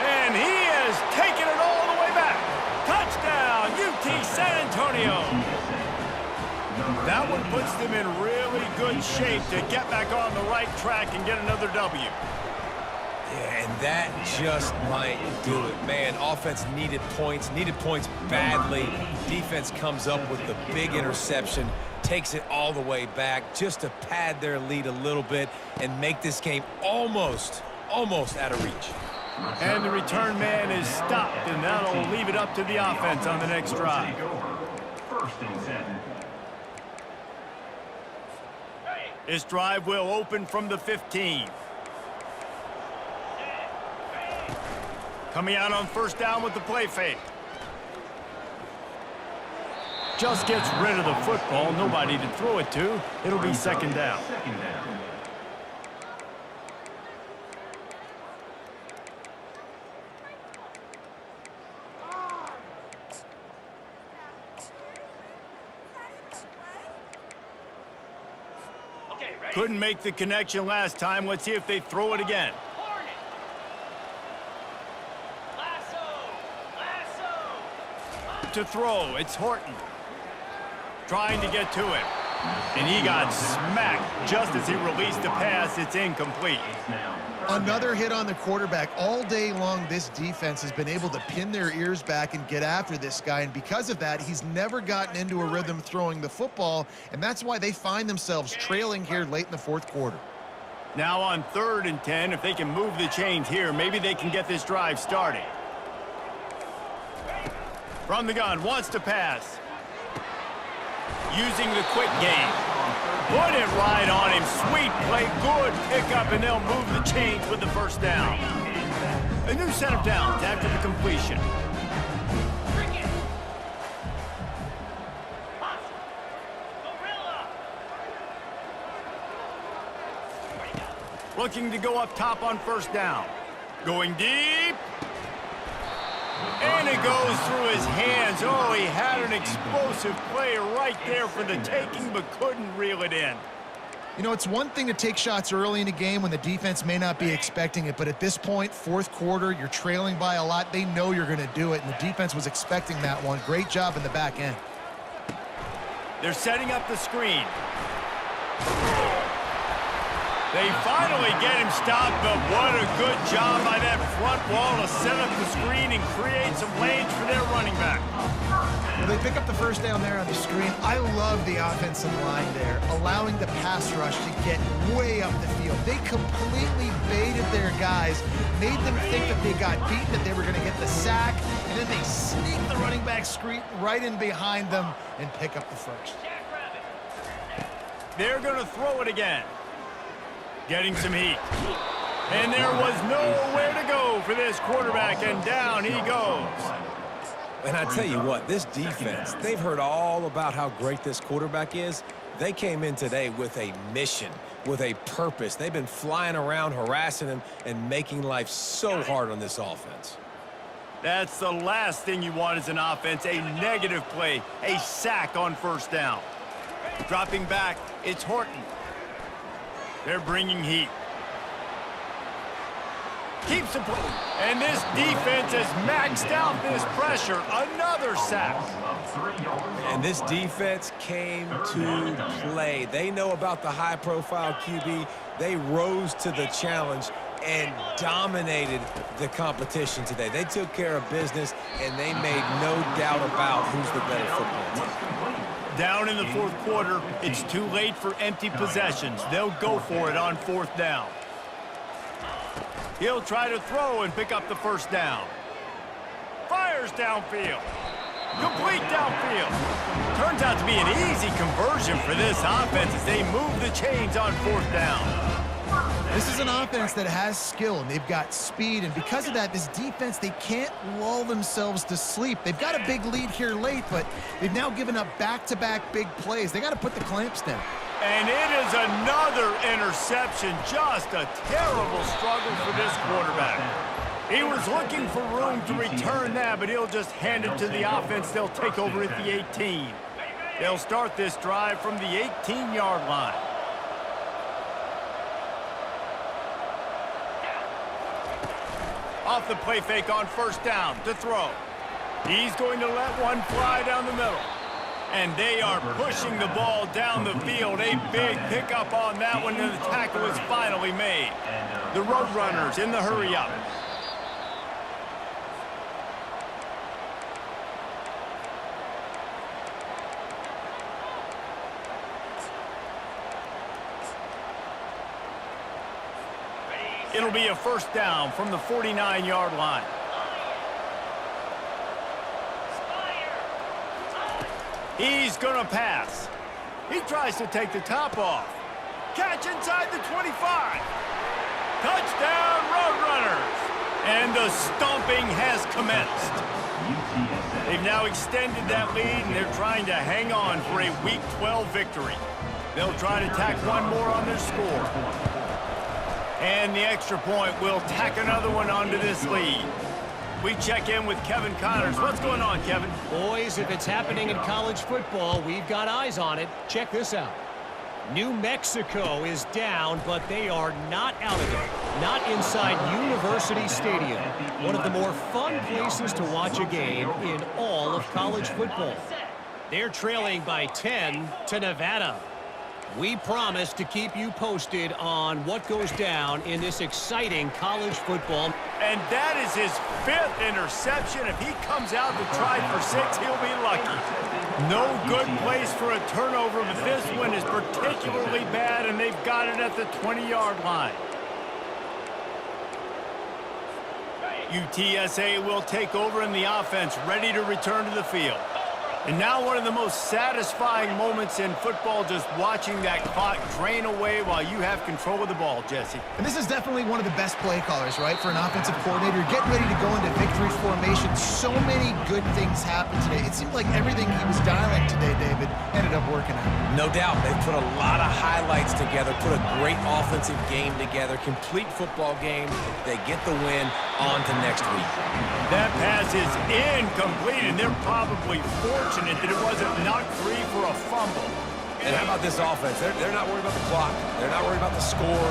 And he has taken it all the way back. Touchdown, UT San Antonio. That one puts them in really good shape to get back on the right track and get another W. Yeah, and that just might do it. Man, offense needed points badly. Defense comes up with the big interception, takes it all the way back just to pad their lead a little bit and make this game almost out of reach. And the return man is stopped, and that'll leave it up to the offense on the next drive. First and 10. This drive will open from the 15. Coming out on first down with the play fake. Just gets rid of the football. Nobody to throw it to. It'll be second down. Couldn't make the connection last time. Let's see if they throw it again. To throw, it's Horton. Trying to get to it. And he got smacked just as he released the pass. It's incomplete. Another hit on the quarterback. All day long, this defense has been able to pin their ears back and get after this guy, and because of that, he's never gotten into a rhythm throwing the football, and that's why they find themselves trailing here late in the fourth quarter. Now on 3rd and 10, if they can move the chains here, maybe they can get this drive started. From the gun, wants to pass. Using the quick game. Put it right on him. Sweet play, good pickup, and they'll move the chains with the first down. A new set of downs after the completion. Looking to go up top on first down. Going deep. And it goes through his hands. Oh, he had an explosive play right there for the taking, but couldn't reel it in. You know, it's one thing to take shots early in a game when the defense may not be expecting it, but at this point, fourth quarter, you're trailing by a lot. They know you're going to do it, and the defense was expecting that one. Great job in the back end. They're setting up the screen. They finally get him stopped, but what a good job by that front wall to set up the screen and create some lanes for their running back. Well, they pick up the first down there on the screen. I love the offensive line there, allowing the pass rush to get way up the field. They completely baited their guys, made them think that they got beaten, that they were going to get the sack, and then they sneak the running back screen right in behind them and pick up the first. They're going to throw it again. Getting some heat. And there was nowhere to go for this quarterback, and down he goes. And I tell you what, this defense, they've heard all about how great this quarterback is. They came in today with a mission, with a purpose. They've been flying around, harassing him, and making life so hard on this offense. That's the last thing you want as an offense, a negative play, a sack on first down. Dropping back, it's Horton. They're bringing heat. Keeps the play. And this defense has maxed out this pressure. Another sack. And this defense came to play. They know about the high-profile QB. They rose to the challenge and dominated the competition today. They took care of business, and they made no doubt about who's the better football team. Down in the fourth quarter, it's too late for empty possessions. They'll go for it on fourth down. He'll try to throw and pick up the first down. Fires downfield. Complete downfield. Turns out to be an easy conversion for this offense as they move the chains on fourth down. This is an offense that has skill, and they've got speed, and because of that, this defense, they can't lull themselves to sleep. They've got a big lead here late, but they've now given up back-to-back big plays. They got to put the clamps down. And it is another interception. Just a terrible struggle for this quarterback. He was looking for room to return that, but he'll just hand it to the offense. They'll take over at the 18. They'll start this drive from the 18-yard line. Off the play fake on first down to throw. He's going to let one fly down the middle. And they are pushing the ball down the field. A big pickup on that one, and the tackle is finally made. The Roadrunners in the hurry-up. It'll be a first down from the 49-yard line. He's going to pass. He tries to take the top off. Catch inside the 25. Touchdown, Roadrunners. And the stomping has commenced. They've now extended that lead, and they're trying to hang on for a Week 12 victory. They'll try to tack one more on their score. And the extra point will tack another one onto this lead. We check in with Kevin Connors. What's going on, Kevin? Boys, if it's happening in college football, we've got eyes on it. Check this out. New Mexico is down, but they are not out of it. Not inside University Stadium, one of the more fun places to watch a game in all of college football. They're trailing by 10 to Nevada. We promise to keep you posted on what goes down in this exciting college football. And that is his 5th interception. If he comes out to try for 6, he'll be lucky. No good place for a turnover, but this one is particularly bad, and they've got it at the 20-yard line. UTSA will take over in the offense, ready to return to the field. And now one of the most satisfying moments in football, just watching that clock drain away while you have control of the ball, Jesse. And this is definitely one of the best play callers, right, for an offensive coordinator. You're getting ready to go into victory formation. So many good things happened today. It seemed like everything he was dialing today, David, ended up working out. No doubt. They put a lot of highlights together, put a great offensive game together, complete football game. They get the win. On to next week. That pass is incomplete, and they're probably fortunate that it wasn't knocked free for a fumble. And how about this offense? They're not worried about the clock. They're not worried about the score.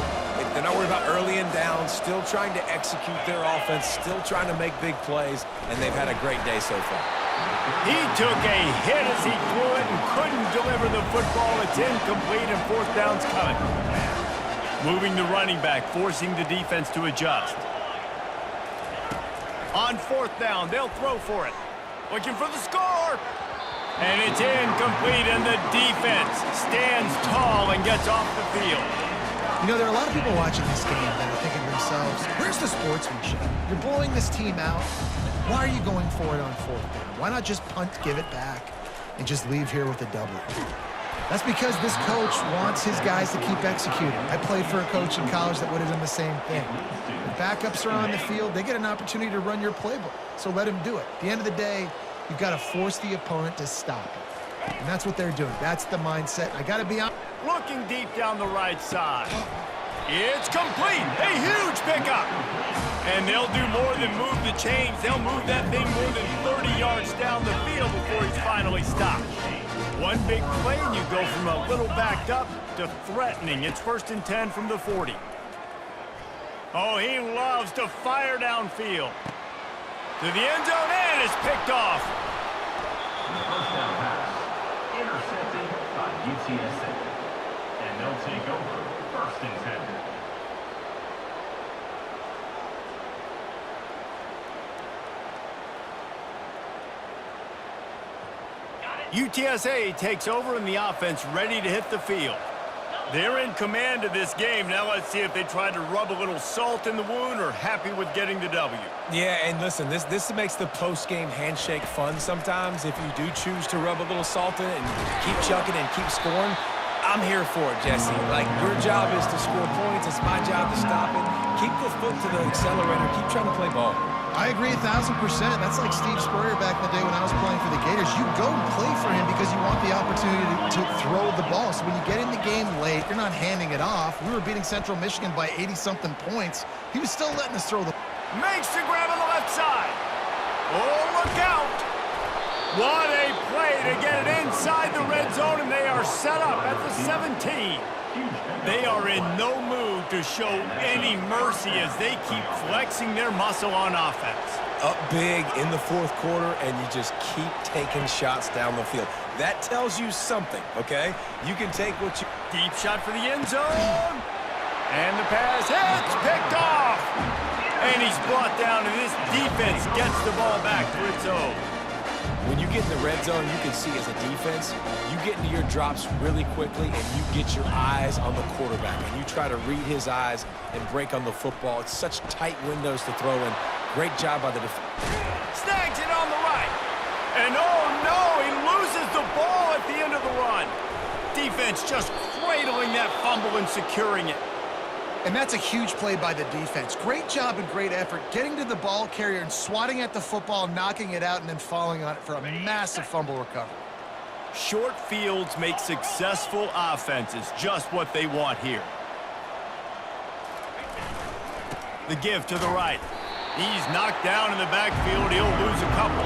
They're not worried about early and down. Still trying to execute their offense. Still trying to make big plays. And they've had a great day so far. He took a hit as he threw it and couldn't deliver the football. It's incomplete, and fourth down's coming. Moving the running back, forcing the defense to adjust. On fourth down, they'll throw for it. Looking for the score. And it's incomplete, and the defense stands tall and gets off the field. You know, there are a lot of people watching this game that are thinking to themselves, where's the sportsmanship? You're blowing this team out. Why are you going for it on fourth down? Why not just punt, give it back, and just leave here with a W? That's because this coach wants his guys to keep executing. I played for a coach in college that would have done the same thing. When backups are on the field, they get an opportunity to run your playbook, so let him do it. At the end of the day, you've got to force the opponent to stop it. And that's what they're doing. That's the mindset. I got to be honest. Looking deep down the right side. It's complete. A huge pickup. And they'll do more than move the chains. They'll move that thing more than 30 yards down the field before he's finally stopped. One big play, and you go from a little backed up to threatening. It's 1st and 10 from the 40. Oh, he loves to fire downfield. To the end zone, and it's picked off. The first down pass, intercepted by UTSA. And they'll take over 1st and 10. UTSA takes over in the offense, ready to hit the field. They're in command of this game. Now let's see if they try to rub a little salt in the wound or happy with getting the W. Yeah, and listen, this makes the post-game handshake fun sometimes. If you do choose to rub a little salt in it and keep chucking and keep scoring, I'm here for it, Jesse. Like, your job is to score points. It's my job to stop it. Keep the foot to the accelerator. Keep trying to play ball. I agree 1,000%. That's like Steve Spurrier back in the day when I was playing for the Gators. You go and play for him because you want the opportunity to throw the ball. So when you get in the game late, you're not handing it off. We were beating Central Michigan by 80-something points. He was still letting us throw the... Makes the grab on the left side. Oh, look out. What a play to get it inside the red zone, and they are set up at the 17. They are in no mood to show any mercy as they keep flexing their muscle on offense. Up big in the fourth quarter, and you just keep taking shots down the field. That tells you something, okay? You can take what you... Deep shot for the end zone. And the pass hits, picked off. And he's brought down, and this defense gets the ball back for its own. When you get in the red zone, you can see as a defense, you get into your drops really quickly and you get your eyes on the quarterback and you try to read his eyes and break on the football. It's such tight windows to throw in. Great job by the defense. Snags it on the right. And oh no, he loses the ball at the end of the run. Defense just cradling that fumble and securing it. And that's a huge play by the defense. Great job and great effort getting to the ball carrier and swatting at the football, knocking it out, and then falling on it for a massive fumble recovery. Short fields make successful offenses just what they want here. The give to the right. He's knocked down in the backfield. He'll lose a couple.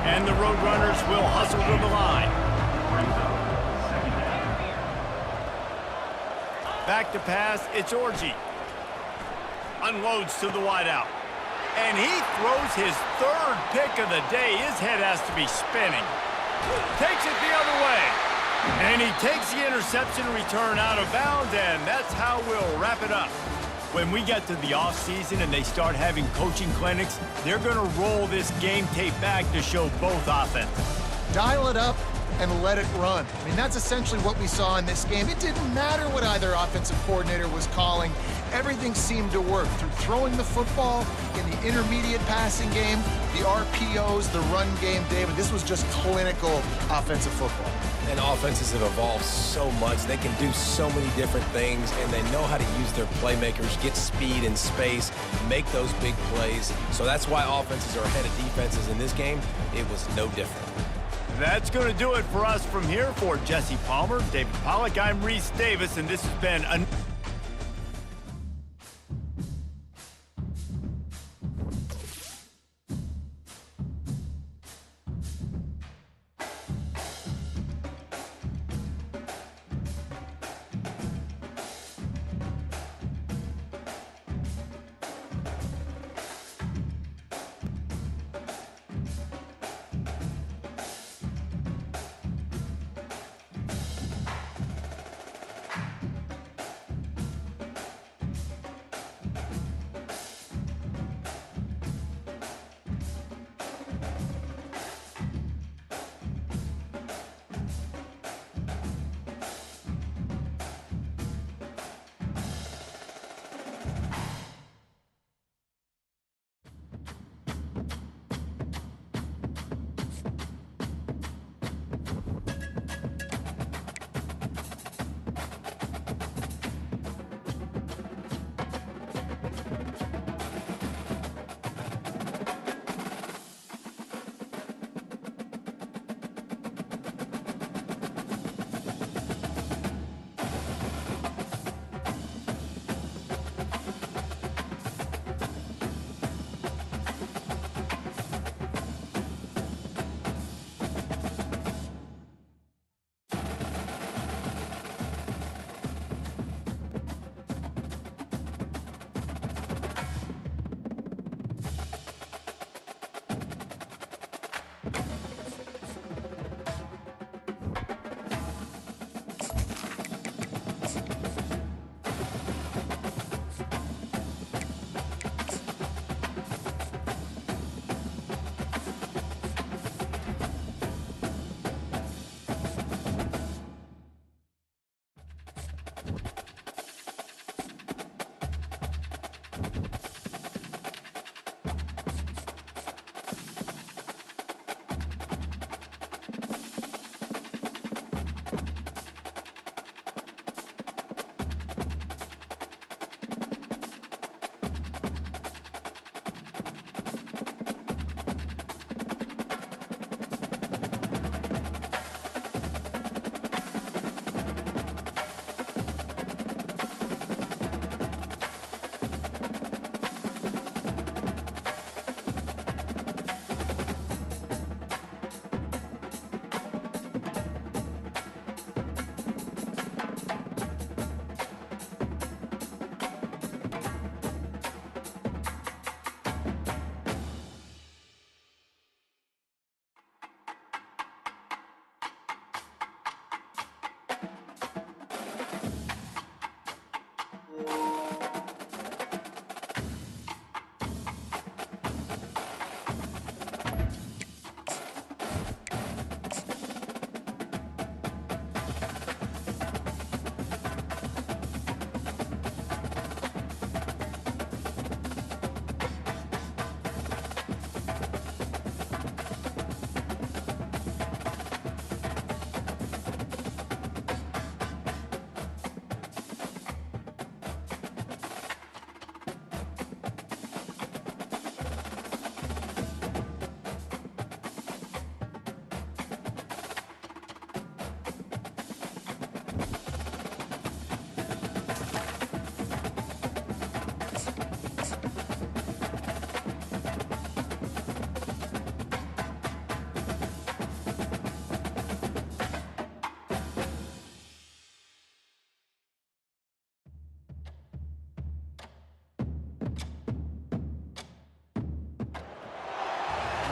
And the Roadrunners will hustle to the line. Back to pass, it's Orji. Unloads to the wideout. And he throws his 3rd pick of the day. His head has to be spinning. Takes it the other way. And he takes the interception return out of bounds, and that's how we'll wrap it up. When we get to the offseason and they start having coaching clinics, they're going to roll this game tape back to show both offenses. Dial it up and let it run. I mean, that's essentially what we saw in this game. It didn't matter what either offensive coordinator was calling. everything seemed to work through throwing the football in the intermediate passing game, the RPOs, the run game, David. This was just clinical offensive football. And offenses have evolved so much. They can do so many different things, and they know how to use their playmakers, get speed and space, make those big plays. So that's why offenses are ahead of defenses in this game. It was no different. That's going to do it for us from here. For Jesse Palmer, David Pollack, I'm Reese Davis, and this has been a...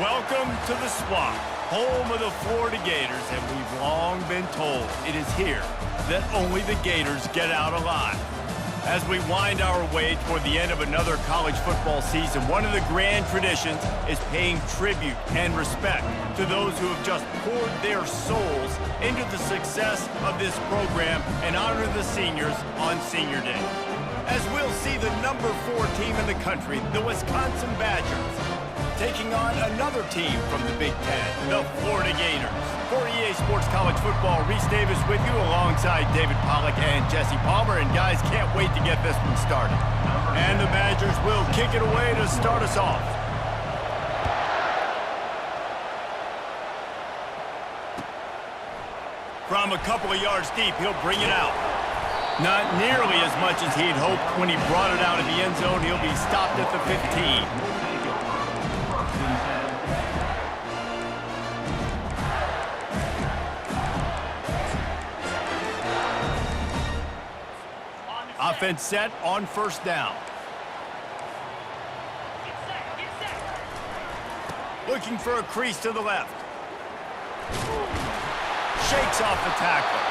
Welcome to the Swamp, home of the Florida Gators, and we've long been told it is here that only the Gators get out alive. As we wind our way toward the end of another college football season, one of the grand traditions is paying tribute and respect to those who have just poured their souls into the success of this program and honor the seniors on Senior Day. as we'll see the number 4 team in the country, the Wisconsin Badgers, taking on another team from the Big Ten, the Florida Gators. For EA Sports College Football, Reese Davis with you alongside David Pollack and Jesse Palmer. And guys, can't wait to get this one started. And the Badgers will kick it away to start us off. From a couple of yards deep, he'll bring it out. Not nearly as much as he'd hoped when he brought it out of the end zone. He'll be stopped at the 15. Offense set on first down. Looking for a crease to the left. Shakes off the tackle.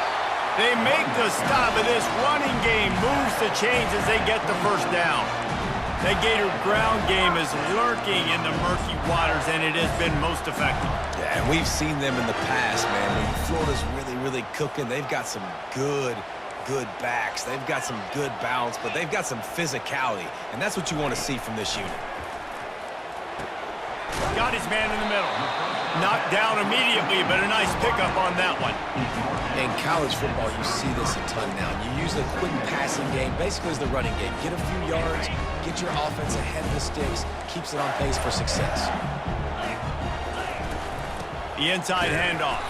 They make the stop, and this running game moves the chains as they get the first down. That Gator ground game is lurking in the murky waters, and it has been most effective. Yeah, and we've seen them in the past, man. When Florida's really cooking, they've got some good backs. They've got some good balance, but they've got some physicality, and that's what you want to see from this unit. Got his man in the middle. Knocked down immediately, but a nice pickup on that one. In college football, you see this a ton now. You use the quick passing game, basically as the running game. Get a few yards, get your offense ahead of the sticks, keeps it on pace for success. The inside handoff.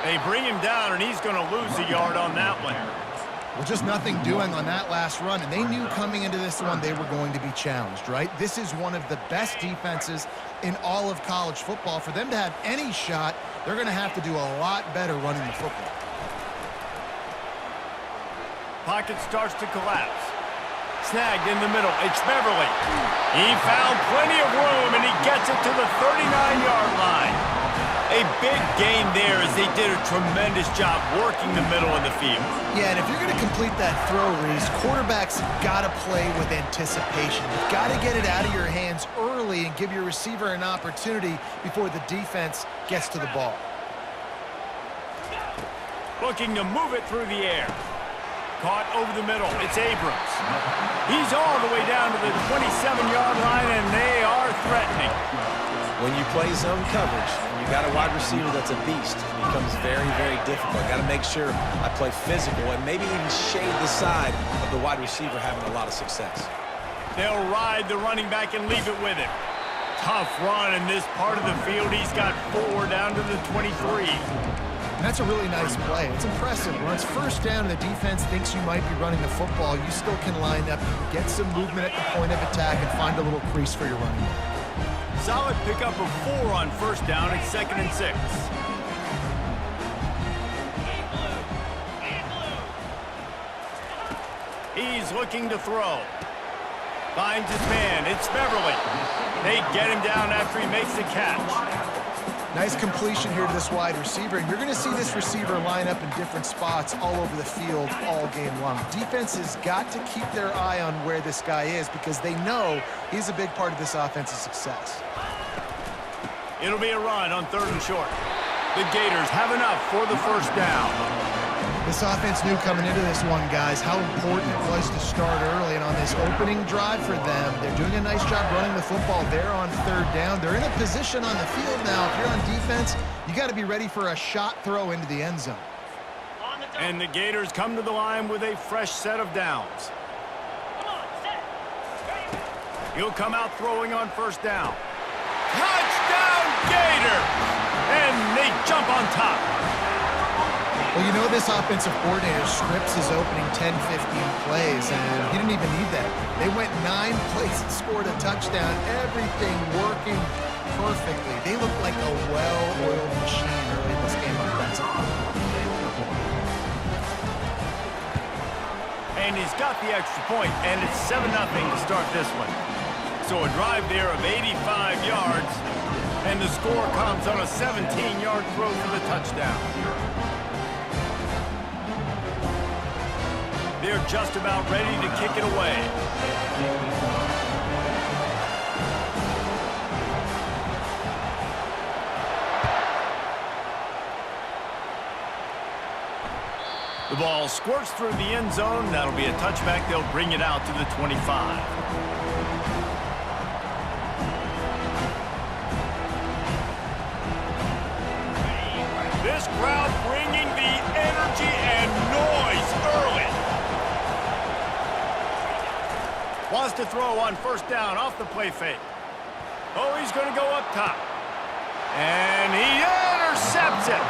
They bring him down, and he's going to lose a yard on that one. Well, just nothing doing on that last run, and they knew coming into this one they were going to be challenged, right? This is one of the best defenses in all of college football. For them to have any shot, they're going to have to do a lot better running the football. Pocket starts to collapse. Snagged in the middle. It's Beverly. He found plenty of room, and he gets it to the 39-yard line. A big gain there as they did a tremendous job working the middle of the field. Yeah, and if you're going to complete that throw, Reese, quarterbacks got to play with anticipation. You've got to get it out of your hands early and give your receiver an opportunity before the defense gets to the ball. Looking to move it through the air. Caught over the middle. It's Abrams. He's all the way down to the 27-yard line, and they are threatening. When you play zone coverage and you got a wide receiver that's a beast, it becomes very difficult. Got to make sure I play physical and maybe even shade the side of the wide receiver having a lot of success. They'll ride the running back and leave it with him. Tough run in this part of the field. He's got 4 down to the 23. And that's a really nice play. It's impressive. When it's first down and the defense thinks you might be running the football, you still can line up, get some movement at the point of attack, and find a little crease for your running back. Solid pickup of 4 on first down at 2nd and 6. He's looking to throw. Finds his man. It's Beverly. They get him down after he makes the catch. Nice completion here to this wide receiver, and you're going to see this receiver line up in different spots all over the field all game long. Defense has got to keep their eye on where this guy is because they know he's a big part of this offense's success. It'll be a run on 3rd and short. The Gators have enough for the first down. This offense knew coming into this one, guys, how important it was to start early. And on this opening drive for them, they're doing a nice job running the football. They're on 3rd down. They're in a position on the field now. If you're on defense, you got to be ready for a shot throw into the end zone. And the Gators come to the line with a fresh set of downs. He'll come out throwing on first down. Touchdown, Gators! And they jump on top. Well, you know this offensive coordinator scripts his opening 10, 15 plays, and he didn't even need that. They went 9 plays and scored a touchdown. Everything working perfectly. They look like a well-oiled machine early in this game offensively. And he's got the extra point, and it's 7-0 to start this one. So a drive there of 85 yards, and the score comes on a 17-yard throw for the touchdown. They're just about ready to kick it away. The ball squirts through the end zone. That'll be a touchback. They'll bring it out to the 25. This crowd bringing the energy and noise early. Wants to throw on first down off the play fake. Oh, he's going to go up top. And he intercepts it.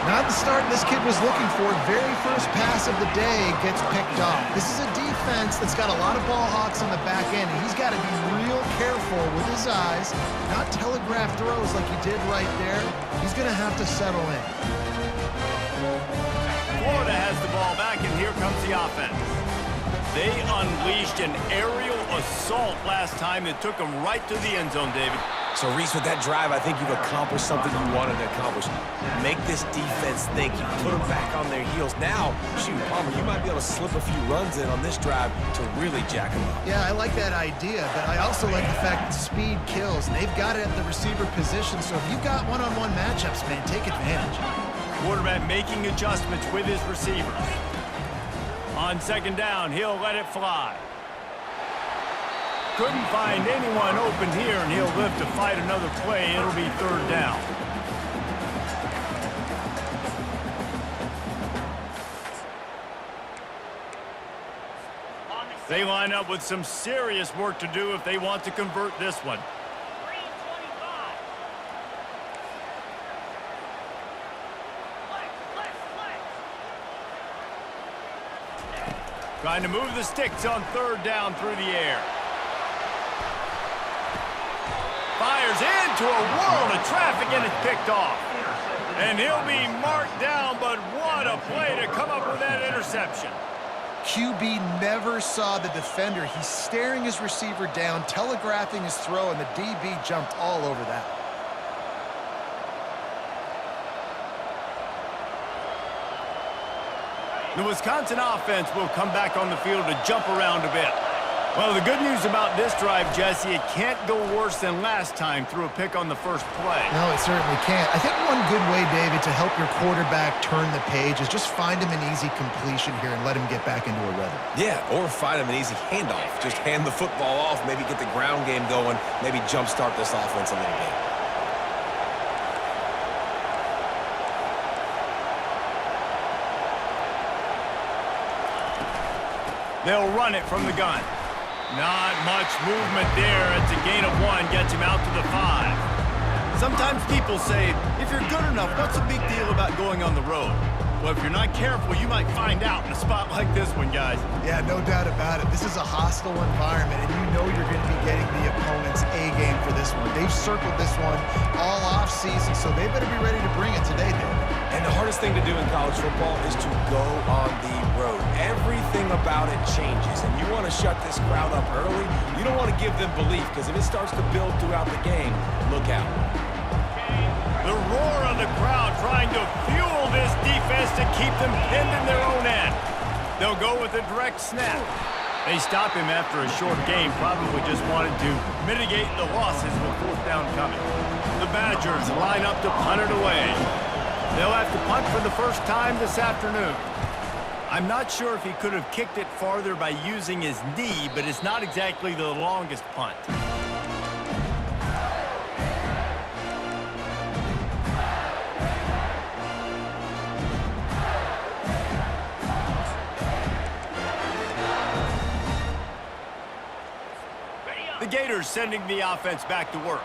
Not the start this kid was looking for. Very first pass of the day gets picked off. This is a defense that's got a lot of ball hawks on the back end, and he's got to be real careful with his eyes, not telegraph throws like he did right there. He's going to have to settle in. Florida has the ball back, and here comes the offense. They unleashed an aerial assault last time that took them right to the end zone, David. So, Reese, with that drive, I think you've accomplished something you wanted to accomplish. Make this defense think. You put them back on their heels. Now, shoot, Palmer, you might be able to slip a few runs in on this drive to really jack them up. Yeah, I like that idea, but I also like the fact that speed kills, and they've got it at the receiver position, so if you've got one-on-one matchups, man, take advantage. Quarterback making adjustments with his receivers. On second down, he'll let it fly. Couldn't find anyone open here, and he'll live to fight another play. It'll be third down. They line up with some serious work to do if they want to convert this one. Trying to move the sticks on third down through the air. Fires into a world of traffic, and it's picked off. And he'll be marked down, but what a play to come up with that interception. QB never saw the defender. He's staring his receiver down, telegraphing his throw, and the DB jumped all over that. The Wisconsin offense will come back on the field to jump around a bit. Well, the good news about this drive, Jesse, it can't go worse than last time through a pick on the first play. No, it certainly can't. I think one good way, David, to help your quarterback turn the page is just find him an easy completion here and let him get back into a rhythm. Yeah, or find him an easy handoff. Just hand the football off, maybe get the ground game going, maybe jumpstart this offense a little bit. They'll run it from the gun. Not much movement there. It's a gain of 1, gets him out to the 5. Sometimes people say, if you're good enough, what's the big deal about going on the road? Well, if you're not careful, you might find out in a spot like this one, guys. Yeah, no doubt about it. This is a hostile environment, and you know you're going to be getting the opponent's A game for this one. They've circled this one all off season, so they better be ready to bring it today, David. And the hardest thing to do in college football is to go on the road. Everything about it changes, and you want to shut this crowd up early. You don't want to give them belief, because if it starts to build throughout the game, look out. The roar of the crowd trying to fuel this defense to keep them pinned in their own end. They'll go with a direct snap. They stop him after a short game, probably just wanted to mitigate the losses with fourth down coming. The Badgers line up to punt it away. They'll have to punt for the first time this afternoon. I'm not sure if he could have kicked it farther by using his knee, but it's not exactly the longest punt. The Gators sending the offense back to work.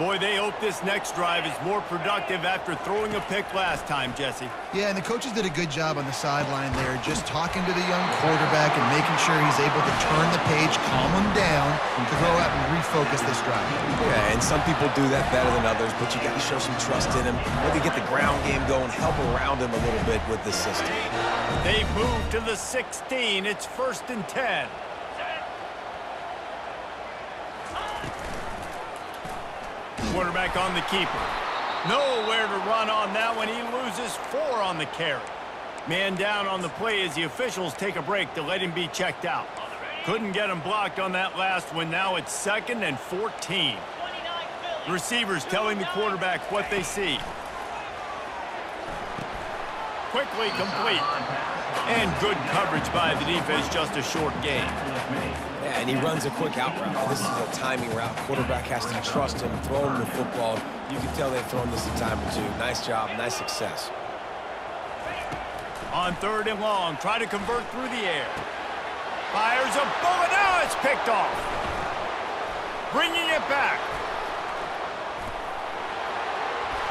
Boy, they hope this next drive is more productive after throwing a pick last time, Jesse. Yeah, and the coaches did a good job on the sideline there, just talking to the young quarterback and making sure he's able to turn the page, calm him down, to go out and refocus this drive. Yeah, and some people do that better than others, but you got to show some trust in him. Maybe get the ground game going, help around him a little bit with this system. They've moved to the 16. It's 1st and 10. Quarterback on the keeper. Nowhere to run on that one. He loses 4 on the carry. Man down on the play as the officials take a break to let him be checked out. Couldn't get him blocked on that last one. Now it's 2nd and 14. The receivers telling the quarterback what they see. quickly complete. And good coverage by the defense, just a short gain. Yeah, and he runs a quick out route. This is a timing route. Quarterback has to trust him, throw him the football. You can tell they've thrown this a time or two. Nice job, nice success. On 3rd and long, try to convert through the air. Fires a bullet. Now it's picked off. Bringing it back.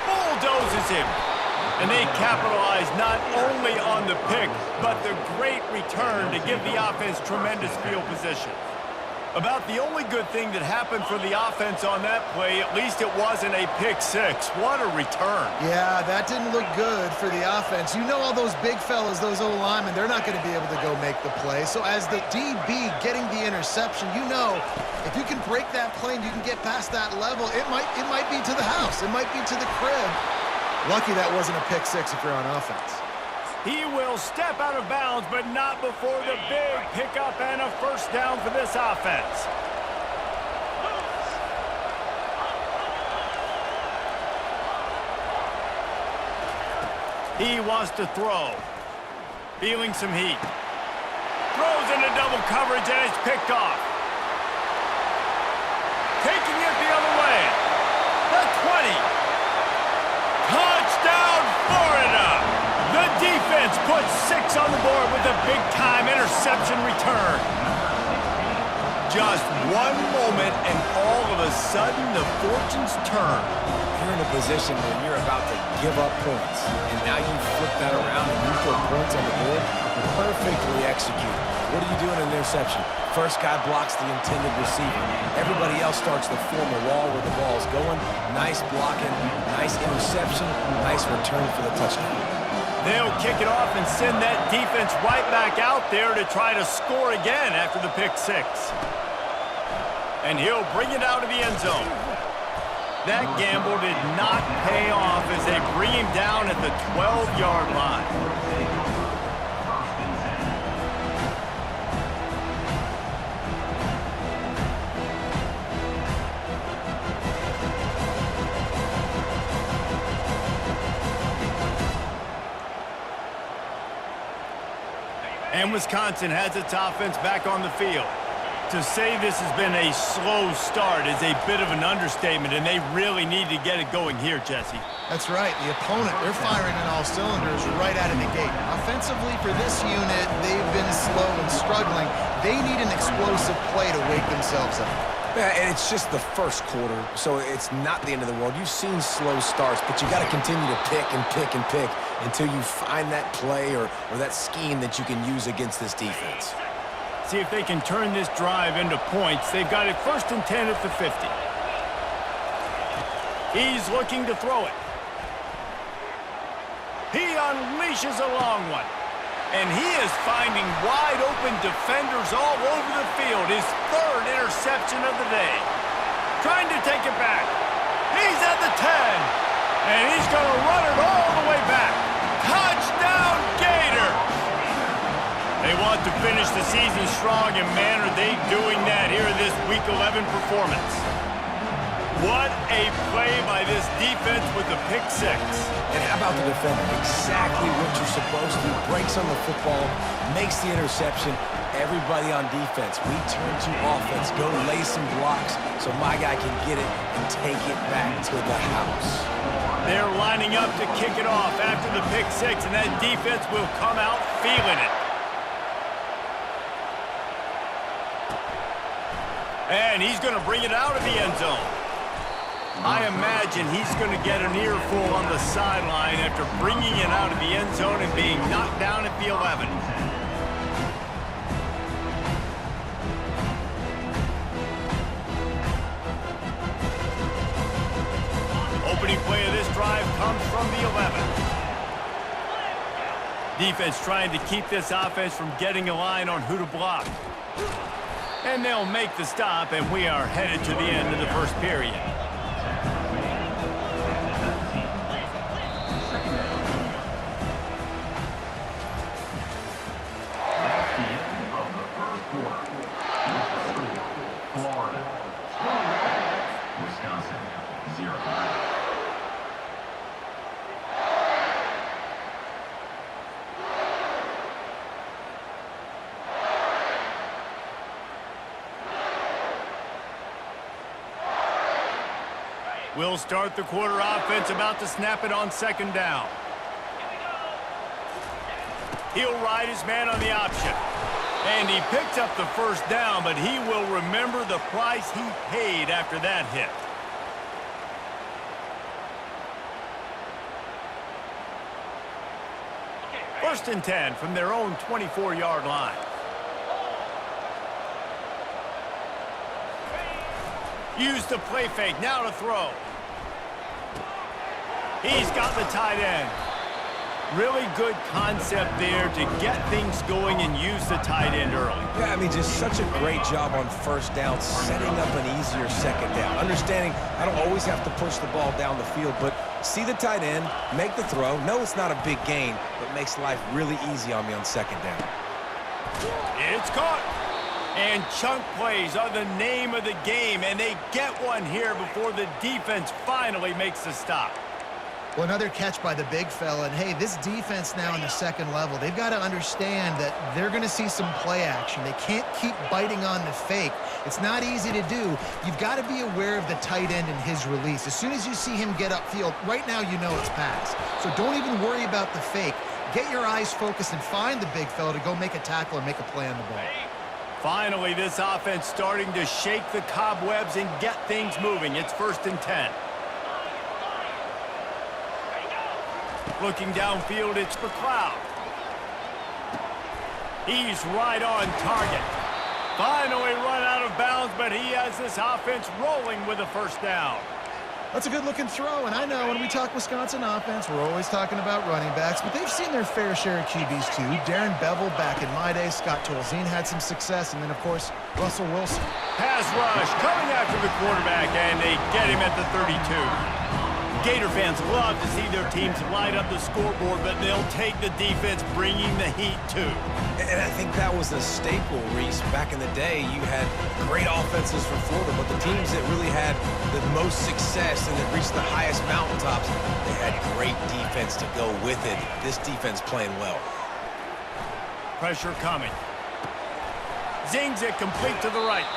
Bulldozes him. And they capitalize not only on the pick, but the great return to give the offense tremendous field position. About the only good thing that happened for the offense on that play, at least it wasn't a pick six. What a return. Yeah, that didn't look good for the offense. You know all those big fellas, those O-linemen, they're not going to be able to go make the play. So as the DB getting the interception, you know if you can break that play and you can get past that level, it might be to the house. It might be to the crib. Lucky that wasn't a pick six if you're on offense. He will step out of bounds, but not before the big pickup and a first down for this offense. He wants to throw. Feeling some heat. Throws into double coverage, and it's picked off. Taking it the other way. The 20. Touchdown, Florida! The defense puts 6 on the board with a big-time interception return. Just one moment, and all of a sudden, the fortunes turn. You're in a position where you're about to give up points, and now you flip that around and you put points on the board. Perfectly executed. What do you do in an interception? First guy blocks the intended receiver. Everybody else starts to form a wall where the ball's going. Nice blocking, nice interception, nice return for the touchdown. They'll kick it off and send that defense right back out there to try to score again after the pick six. And he'll bring it out of the end zone. That gamble did not pay off as they bring him down at the 12-yard line. And Wisconsin has its offense back on the field. To say this has been a slow start is a bit of an understatement, and they really need to get it going here, Jesse. That's right. The opponent, they're firing on all cylinders right out of the gate. Offensively, for this unit, they've been slow and struggling. They need an explosive play to wake themselves up. Yeah, and it's just the first quarter, so it's not the end of the world. You've seen slow starts, but you got to continue to pick and pick and pick until you find that play or that scheme that you can use against this defense. See if they can turn this drive into points. They've got it 1st and 10 at the 50. He's looking to throw it. He unleashes a long one. And he is finding wide-open defenders all over the field. His 3rd interception of the day. Trying to take it back. He's at the 10. And he's going to run it all the way back. Touchdown, Gators! They want to finish the season strong, and man, are they doing that here in this Week 11 performance. What a play by this defense with the pick six. And how about the defender? Exactly what you're supposed to. Breaks on the football, makes the interception. Everybody on defense, we turn to offense. Go lay some blocks so my guy can get it and take it back to the house. They're lining up to kick it off after the pick six, and that defense will come out feeling it. And he's going to bring it out of the end zone. I imagine he's going to get an earful on the sideline after bringing it out of the end zone and being knocked down at the 11. Opening play of this drive comes from the 11. Defense trying to keep this offense from getting a line on who to block. And they'll make the stop, and we are headed to the end of the first period. We'll start the quarter offense, about to snap it on second down. He'll ride his man on the option. And he picked up the first down, but he will remember the price he paid after that hit. First and 10 from their own 24-yard line. Use the play fake, now to throw. He's got the tight end. Really good concept there to get things going and use the tight end early. Yeah, I mean, just such a great job on first down, setting up an easier second down. Understanding I don't always have to push the ball down the field, but see the tight end, make the throw. No, it's not a big gain, but makes life really easy on me on second down. It's caught. And chunk plays are the name of the game, and they get one here before the defense finally makes the stop. Well, another catch by the big fella. And, hey, this defense now in the second level, they've got to understand that they're going to see some play action. They can't keep biting on the fake. It's not easy to do. You've got to be aware of the tight end and his release. As soon as you see him get upfield, right now you know it's pass. So don't even worry about the fake. Get your eyes focused and find the big fella to go make a tackle or make a play on the ball. Finally, this offense starting to shake the cobwebs and get things moving. It's first and 10. Looking downfield, it's McLeod. He's right on target. Finally run out of bounds, but he has this offense rolling with a first down. That's a good-looking throw, and I know when we talk Wisconsin offense, we're always talking about running backs, but they've seen their fair share of QBs too. Darren Bevel back in my day, Scott Tolzien had some success, and then, of course, Russell Wilson. Pass rush coming after the quarterback, and they get him at the 32. Gator fans love to see their teams light up the scoreboard, but they'll take the defense bringing the heat too. And I think that was a staple, Reese. Back in the day, you had great offenses for Florida, but the teams that really had the most success and that reached the highest mountaintops, they had great defense to go with it. This defense playing well. Pressure coming. Zings it complete to the right.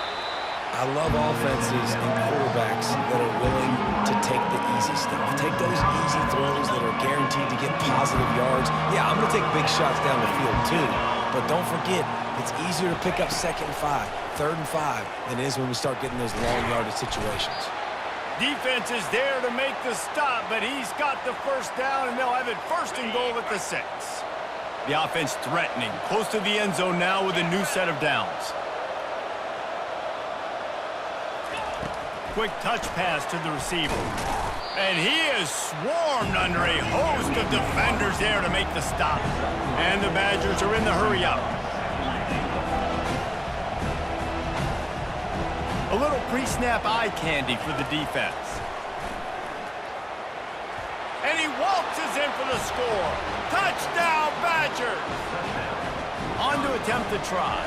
I love offenses and quarterbacks that are willing to take the easy stuff. Take those easy throws that are guaranteed to get positive yards. Yeah, I'm going to take big shots down the field too. But don't forget, it's easier to pick up second and 5, third and 5 than it is when we start getting those long yardage situations. Defense is there to make the stop, but he's got the first down, and they'll have it first and goal at the 6. The offense threatening, close to the end zone now with a new set of downs. Quick touch pass to the receiver. And he is swarmed under a host of defenders there to make the stop. And the Badgers are in the hurry-up. A little pre-snap eye candy for the defense. And he waltzes in for the score. Touchdown, Badgers! On to attempt the try.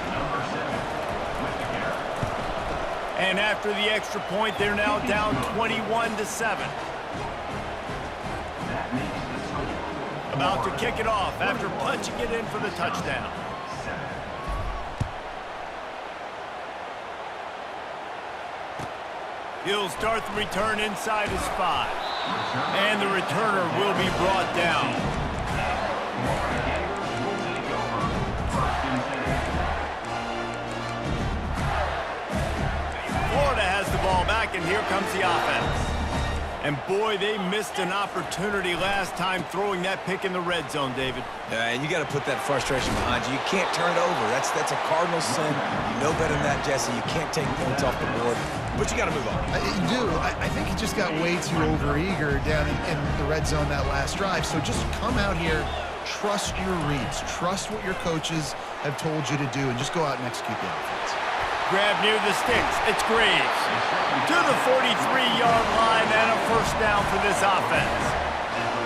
And after the extra point, they're now down 21-7. About to kick it off after punching it in for the touchdown. He'll start the return inside his 5. And the returner will be brought down. Florida has the ball back, and here comes the offense. And boy, they missed an opportunity last time throwing that pick in the red zone, David. Yeah, and you got to put that frustration behind you. You can't turn it over. That's a cardinal sin. You know better than that, Jesse. You can't take points off the board, but you got to move on. You do. I think he just got way too overeager down in the red zone that last drive. So just come out here, trust your reads, trust what your coaches have told you to do, and just go out and execute the offense. Grab near the sticks. It's Graves. To the 43-yard line and a first down for this offense.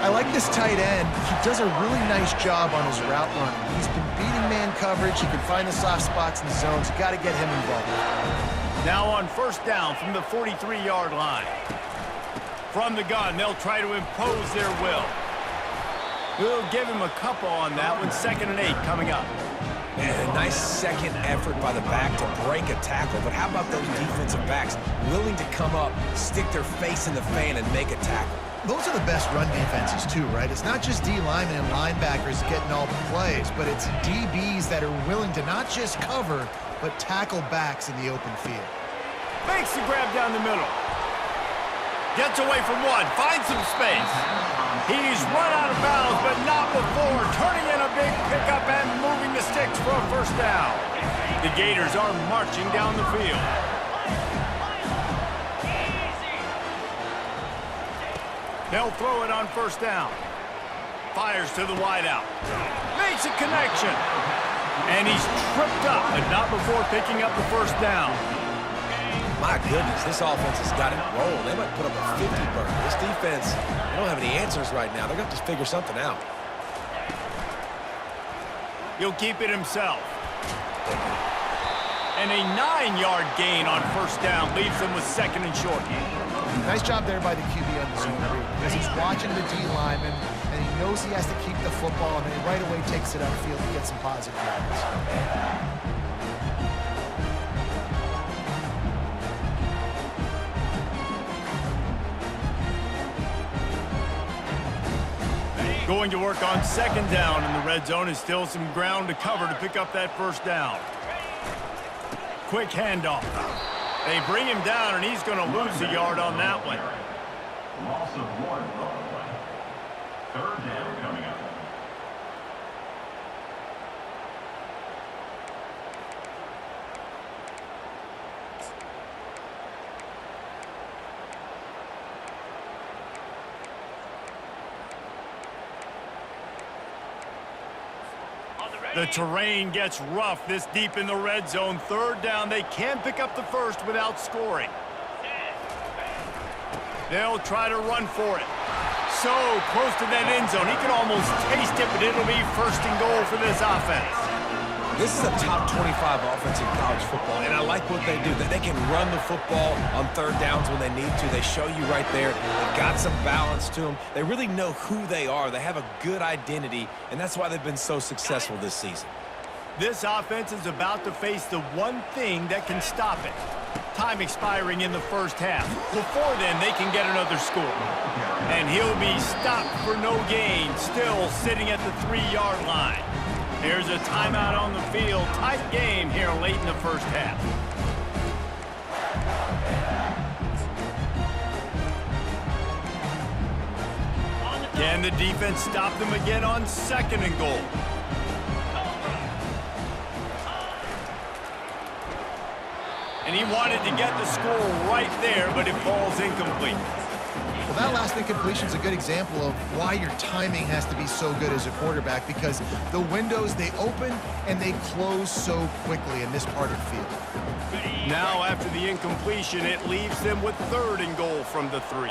I like this tight end. He does a really nice job on his route running. He's been beating man coverage. He can find the soft spots in the zones. You got to get him involved. Now on first down from the 43-yard line. From the gun, they'll try to impose their will. We'll give him a couple on that one. 2nd and 8 coming up. And a nice second effort by the back to break a tackle. But how about those defensive backs willing to come up, stick their face in the fan, and make a tackle? Those are the best run defenses too, right? It's not just D linemen and linebackers getting all the plays, but it's DBs that are willing to not just cover, but tackle backs in the open field. Makes the grab down the middle. Gets away from one, finds some space. He's run out of bounds, but not before turning in a big pickup and moving the sticks for a first down. The Gators are marching down the field. They'll throw it on first down. Fires to the wideout. Makes a connection. And he's tripped up, but not before picking up the first down. My goodness, this offense has got it rolling. They might put up a 50 burger. This defense, they don't have any answers right now. They're going to have to figure something out. He'll keep it himself. And a 9-yard gain on first down leaves them with second and short. Nice job there by the QB on the zone read, because he's watching the D lineman, and he knows he has to keep the football, and then he right away takes it upfield to get some positive yards. Going to work on second down in the red zone is still some ground to cover to pick up that first down. Quick handoff. They bring him down, and he's going to lose a yard on that one. Loss of 1 on the play. Third down coming up. The terrain gets rough this deep in the red zone. Third down, they can pick up the first without scoring. They'll try to run for it. So close to that end zone. He can almost taste it, but it'll be first and goal for this offense. This is a top 25 offense in college football, and I like what they do. That they can run the football on third downs when they need to. They show you right there. They've got some balance to them. They really know who they are. They have a good identity, and that's why they've been so successful this season. This offense is about to face the one thing that can stop it. Time expiring in the first half. Before then, they can get another score. And he'll be stopped for no gain, still sitting at the 3-yard line. There's a timeout on the field. Tight game here late in the first half. Can the defense stop them again on second and goal? And he wanted to get the score right there, but it falls incomplete. Well, that last incompletion is a good example of why your timing has to be so good as a quarterback, because the windows, they open and they close so quickly in this part of the field. Now, after the incompletion, it leaves them with third and goal from the 3.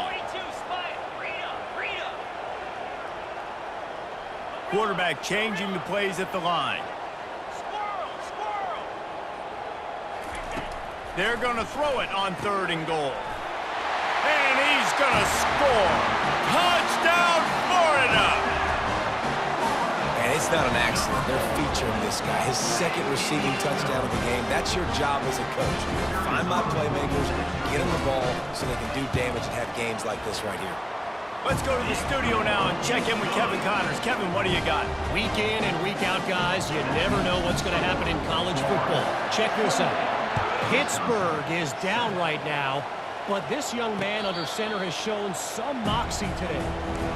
Quarterback changing the plays at the line. They're going to throw it on third and goal. And he's going to score. Touchdown, Florida! And it's not an accident. They're featuring this guy. His second receiving touchdown of the game. That's your job as a coach. Find my playmakers, get them the ball so they can do damage and have games like this right here. Let's go to the studio now and check in with Kevin Connors. Kevin, what do you got? Week in and week out, guys, you never know what's going to happen in college football. Check this out. Pittsburgh is down right now, but this young man under center has shown some moxie today.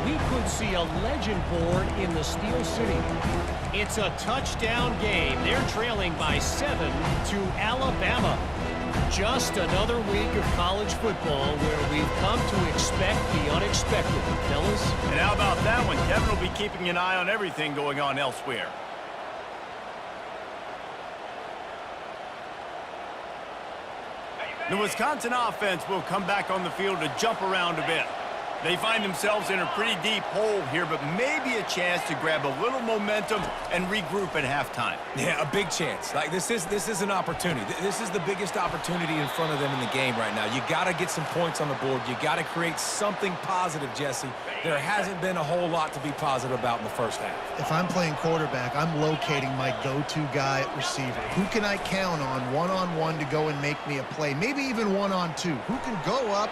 We could see a legend born in the Steel City. It's a touchdown game. They're trailing by 7 to Alabama. Just another week of college football where we've come to expect the unexpected, fellas. And how about that one? Kevin will be keeping an eye on everything going on elsewhere. The Wisconsin offense will come back on the field to jump around a bit. They find themselves in a pretty deep hole here, but maybe a chance to grab a little momentum and regroup at halftime. Yeah, a big chance. Like, this is an opportunity. This is the biggest opportunity in front of them in the game right now. You got to get some points on the board. You got to create something positive, Jesse. There hasn't been a whole lot to be positive about in the first half. If I'm playing quarterback, I'm locating my go-to guy at receiver. Who can I count on one-on-one to go and make me a play? Maybe even one-on-two. Who can go up,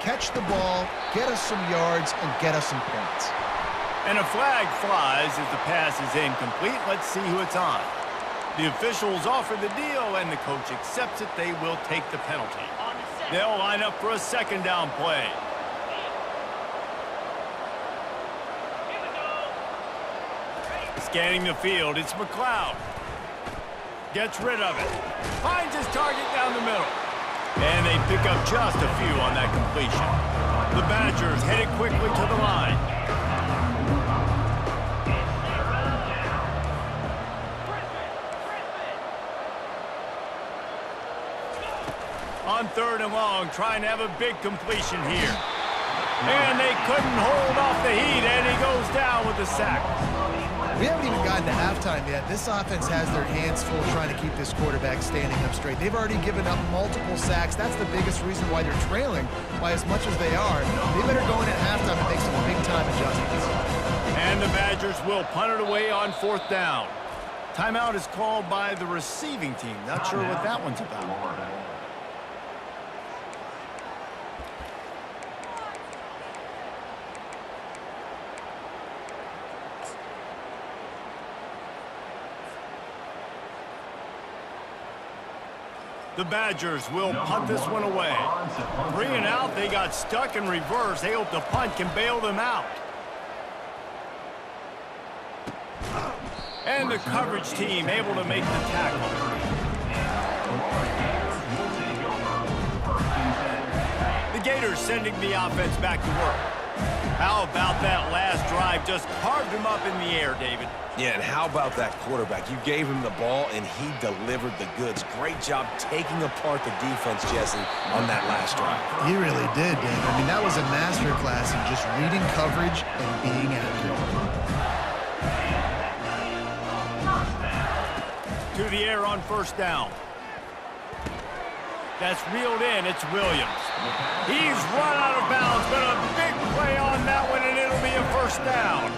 catch the ball, get us some yards, and get us some points. And a flag flies as the pass is incomplete. Let's see who it's on. The officials offer the deal, and the coach accepts it. They will take the penalty. They'll line up for a second down play. Scanning the field, it's McLeod. Gets rid of it. Finds his target down the middle. And they pick up just a few on that completion. The Badgers headed quickly to the line. On 3rd and long, trying to have a big completion here. And they couldn't hold off the heat, and he goes down with the sack. We haven't even gotten to halftime yet. This offense has their hands full trying to keep this quarterback standing up straight. They've already given up multiple sacks. That's the biggest reason why they're trailing by as much as they are. They better go in at halftime and make some big-time adjustments. And the Badgers will punt it away on 4th down. Timeout is called by the receiving team. Not sure what that one's about. The Badgers will punt this one away. 3 and out, they got stuck in reverse. They hope the punt can bail them out. And the coverage team able to make the tackle. The Gators sending the offense back to work. How about that last drive? Just carved him up in the air, David. Yeah, and how about that quarterback? You gave him the ball, and he delivered the goods. Great job taking apart the defense, Jesse, on that last drive. He really did, Dave. I mean, that was a master class in just reading coverage and being accurate. To the air on 1st down. That's reeled in. It's Williams. He's run out of bounds, but a big play on that one, and it'll be a 1st down.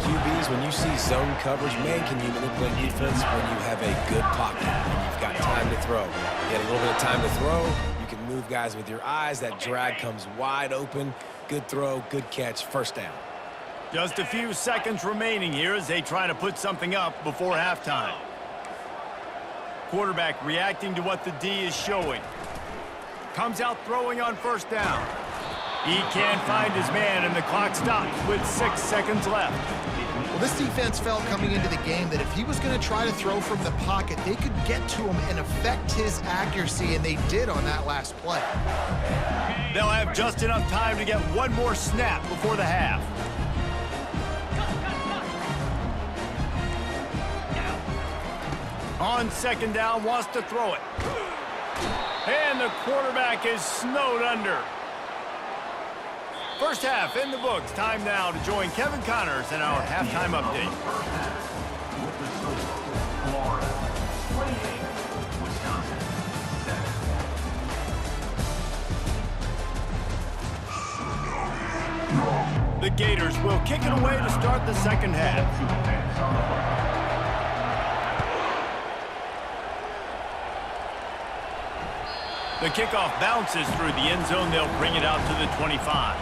QBs, when you see zone coverage, man, can you manipulate defense when you have a good pocket and you've got time to throw. You get a little bit of time to throw, you can move guys with your eyes. That drag comes wide open. Good throw, good catch, 1st down. Just a few seconds remaining here as they try to put something up before halftime. Quarterback reacting to what the D is showing. Comes out throwing on 1st down. He can't find his man, and the clock stops with 6 seconds left. Well, this defense felt coming into the game that if he was going to try to throw from the pocket, they could get to him and affect his accuracy, and they did on that last play. They'll have just enough time to get one more snap before the half. On 2nd down, wants to throw it. And the quarterback is snowed under. First half in the books. Time now to join Kevin Connors in our halftime update. The Gators will kick it away to start the second half. The kickoff bounces through the end zone. They'll bring it out to the 25.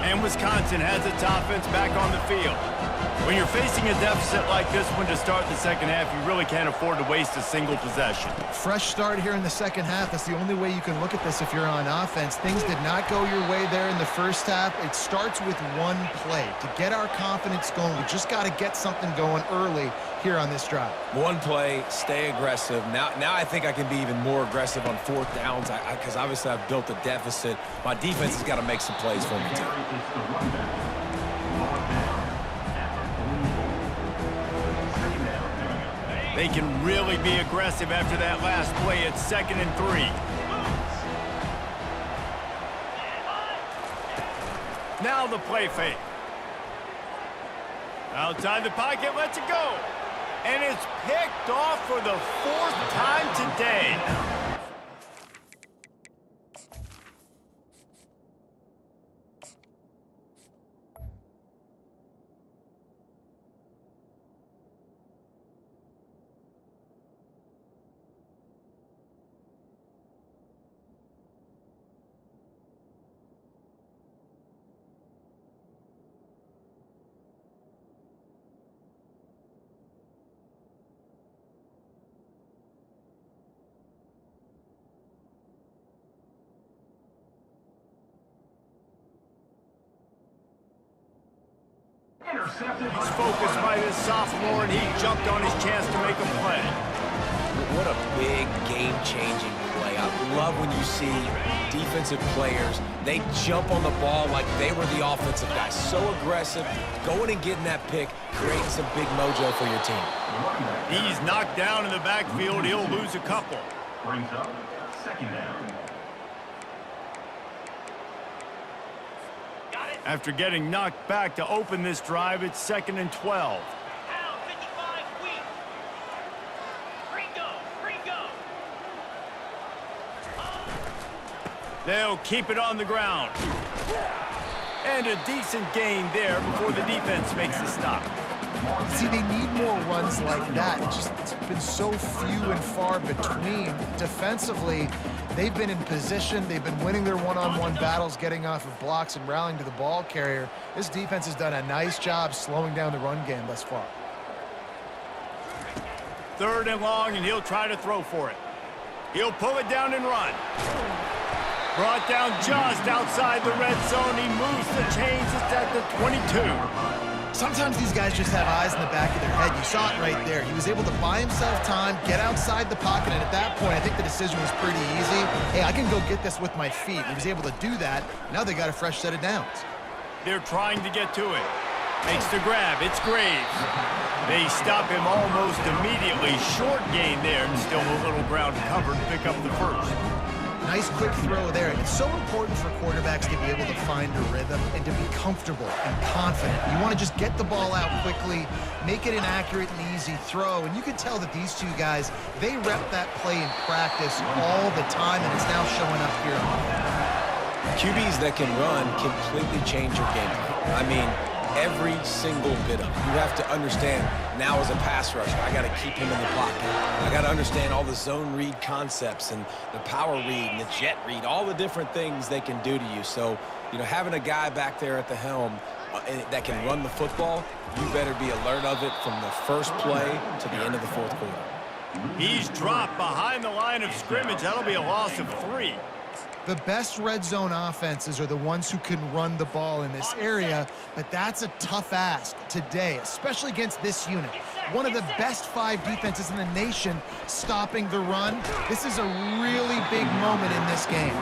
And Wisconsin has its offense back on the field. When you're facing a deficit like this one to start the second half, you really can't afford to waste a single possession. Fresh start here in the second half. That's the only way you can look at this if you're on offense. Things did not go your way there in the first half. It starts with one play. To get our confidence going, we just got to get something going early here on this drive. One play, stay aggressive. Now I think I can be even more aggressive on 4th downs because obviously I've built a deficit. My defense has got to make some plays for me too. They can really be aggressive after that last play. It's 2nd and 3. Now the play fake. Outside the pocket, lets it go. And it's picked off for the 4th time today. He's focused by this sophomore, and he jumped on his chance to make a play. What a big game-changing play. I love when you see defensive players, they jump on the ball like they were the offensive guy. So aggressive, going and getting that pick, creating some big mojo for your team. He's knocked down in the backfield. He'll lose a couple. Brings up 2nd down. After getting knocked back to open this drive, it's 2nd and 12. Pound 55 weak. Gringo. They'll keep it on the ground. And a decent gain there before the defense makes the stop. See, they need more runs like that. It's been so few and far between. Defensively, they've been in position. They've been winning their one-on-one battles, getting off of blocks and rallying to the ball carrier. This defense has done a nice job slowing down the run game thus far. 3rd and long, and he'll try to throw for it. He'll pull it down and run. Brought down just outside the red zone. He moves the chains. It's at the 22. Sometimes these guys just have eyes in the back of their head. You saw it right there. He was able to buy himself time, get outside the pocket, and at that point, I think the decision was pretty easy. Hey, I can go get this with my feet. He was able to do that. Now they got a fresh set of downs. They're trying to get to it. Makes the grab. It's Graves. They stop him almost immediately. Short gain there, and still a little ground covered to pick up the 1st. Nice quick throw there. It's so important for quarterbacks to be able to find a rhythm and to be comfortable and confident. You want to just get the ball out quickly, make it an accurate and easy throw. And you can tell that these two guys, they rep that play in practice all the time, and it's now showing up here. QBs that can run completely change your game. I mean, every single bit of it. You have to understand, now as a pass rusher, I got to keep him in the pocket. I got to understand all the zone read concepts and the power read and the jet read, all the different things they can do to you. So, you know, having a guy back there at the helm that can run the football, you better be alert of it from the first play to the end of the 4th quarter. He's dropped behind the line of scrimmage. That'll be a loss of 3. The best red zone offenses are the ones who can run the ball in this area, but that's a tough ask today, especially against this unit. One of the best 5 defenses in the nation stopping the run. This is a really big moment in this game.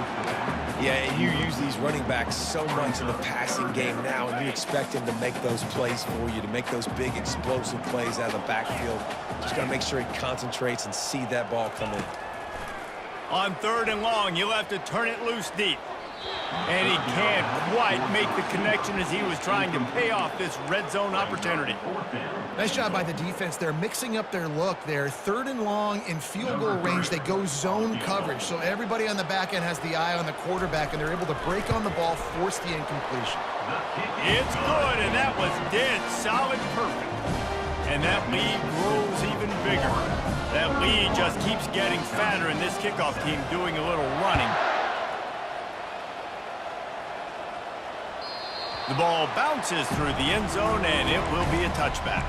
Yeah, and you use these running backs so much in the passing game now, and you expect him to make those plays for you, to make those big explosive plays out of the backfield. Just got to make sure he concentrates and see that ball come in. On 3rd and long, he'll have to turn it loose deep. And he can't quite make the connection as he was trying to pay off this red zone opportunity. Nice job by the defense. They're mixing up their look there. 3rd and long in field goal range. They go zone coverage. So everybody on the back end has the eye on the quarterback, and they're able to break on the ball, force the incompletion. It's good, and that was dead solid perfect. And that lead grows even bigger. That lead just keeps getting fatter, and this kickoff team doing a little running. The ball bounces through the end zone, and it will be a touchback.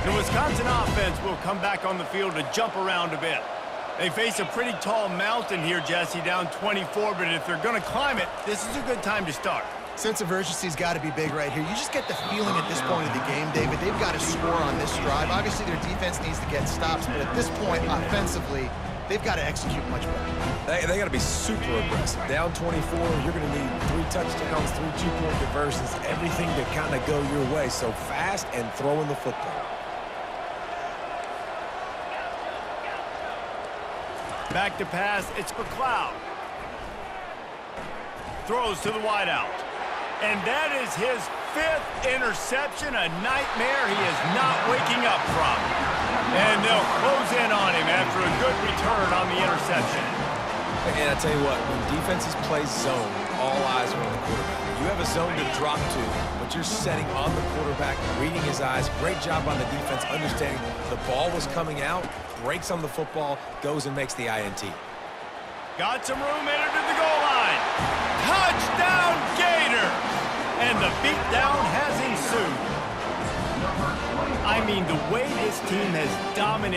The Wisconsin offense will come back on the field to jump around a bit. They face a pretty tall mountain here, Jesse, down 24, but if they're going to climb it, this is a good time to start. Sense of urgency's got to be big right here. You just get the feeling at this point of the game, David, they've got to score on this drive. Obviously, their defense needs to get stops, but at this point, offensively, they've got to execute much better. They got to be super aggressive. Down 24, you're going to need 3 touchdowns, 3 two-point conversions, everything to kind of go your way. So fast and throwing the football. Back to pass, it's McLeod. Throws to the wideout. And that is his 5th interception, a nightmare he is not waking up from. And they'll close in on him after a good return on the interception. And I tell you what, when defenses play zone, all eyes are on the quarterback. You have a zone to drop to, but you're setting on the quarterback, reading his eyes. Great job on the defense, understanding the ball was coming out, breaks on the football, goes and makes the INT. Got some room, entered to the goal line. Touchdown, Gators! And the beatdown has ensued. I mean, the way this team has dominated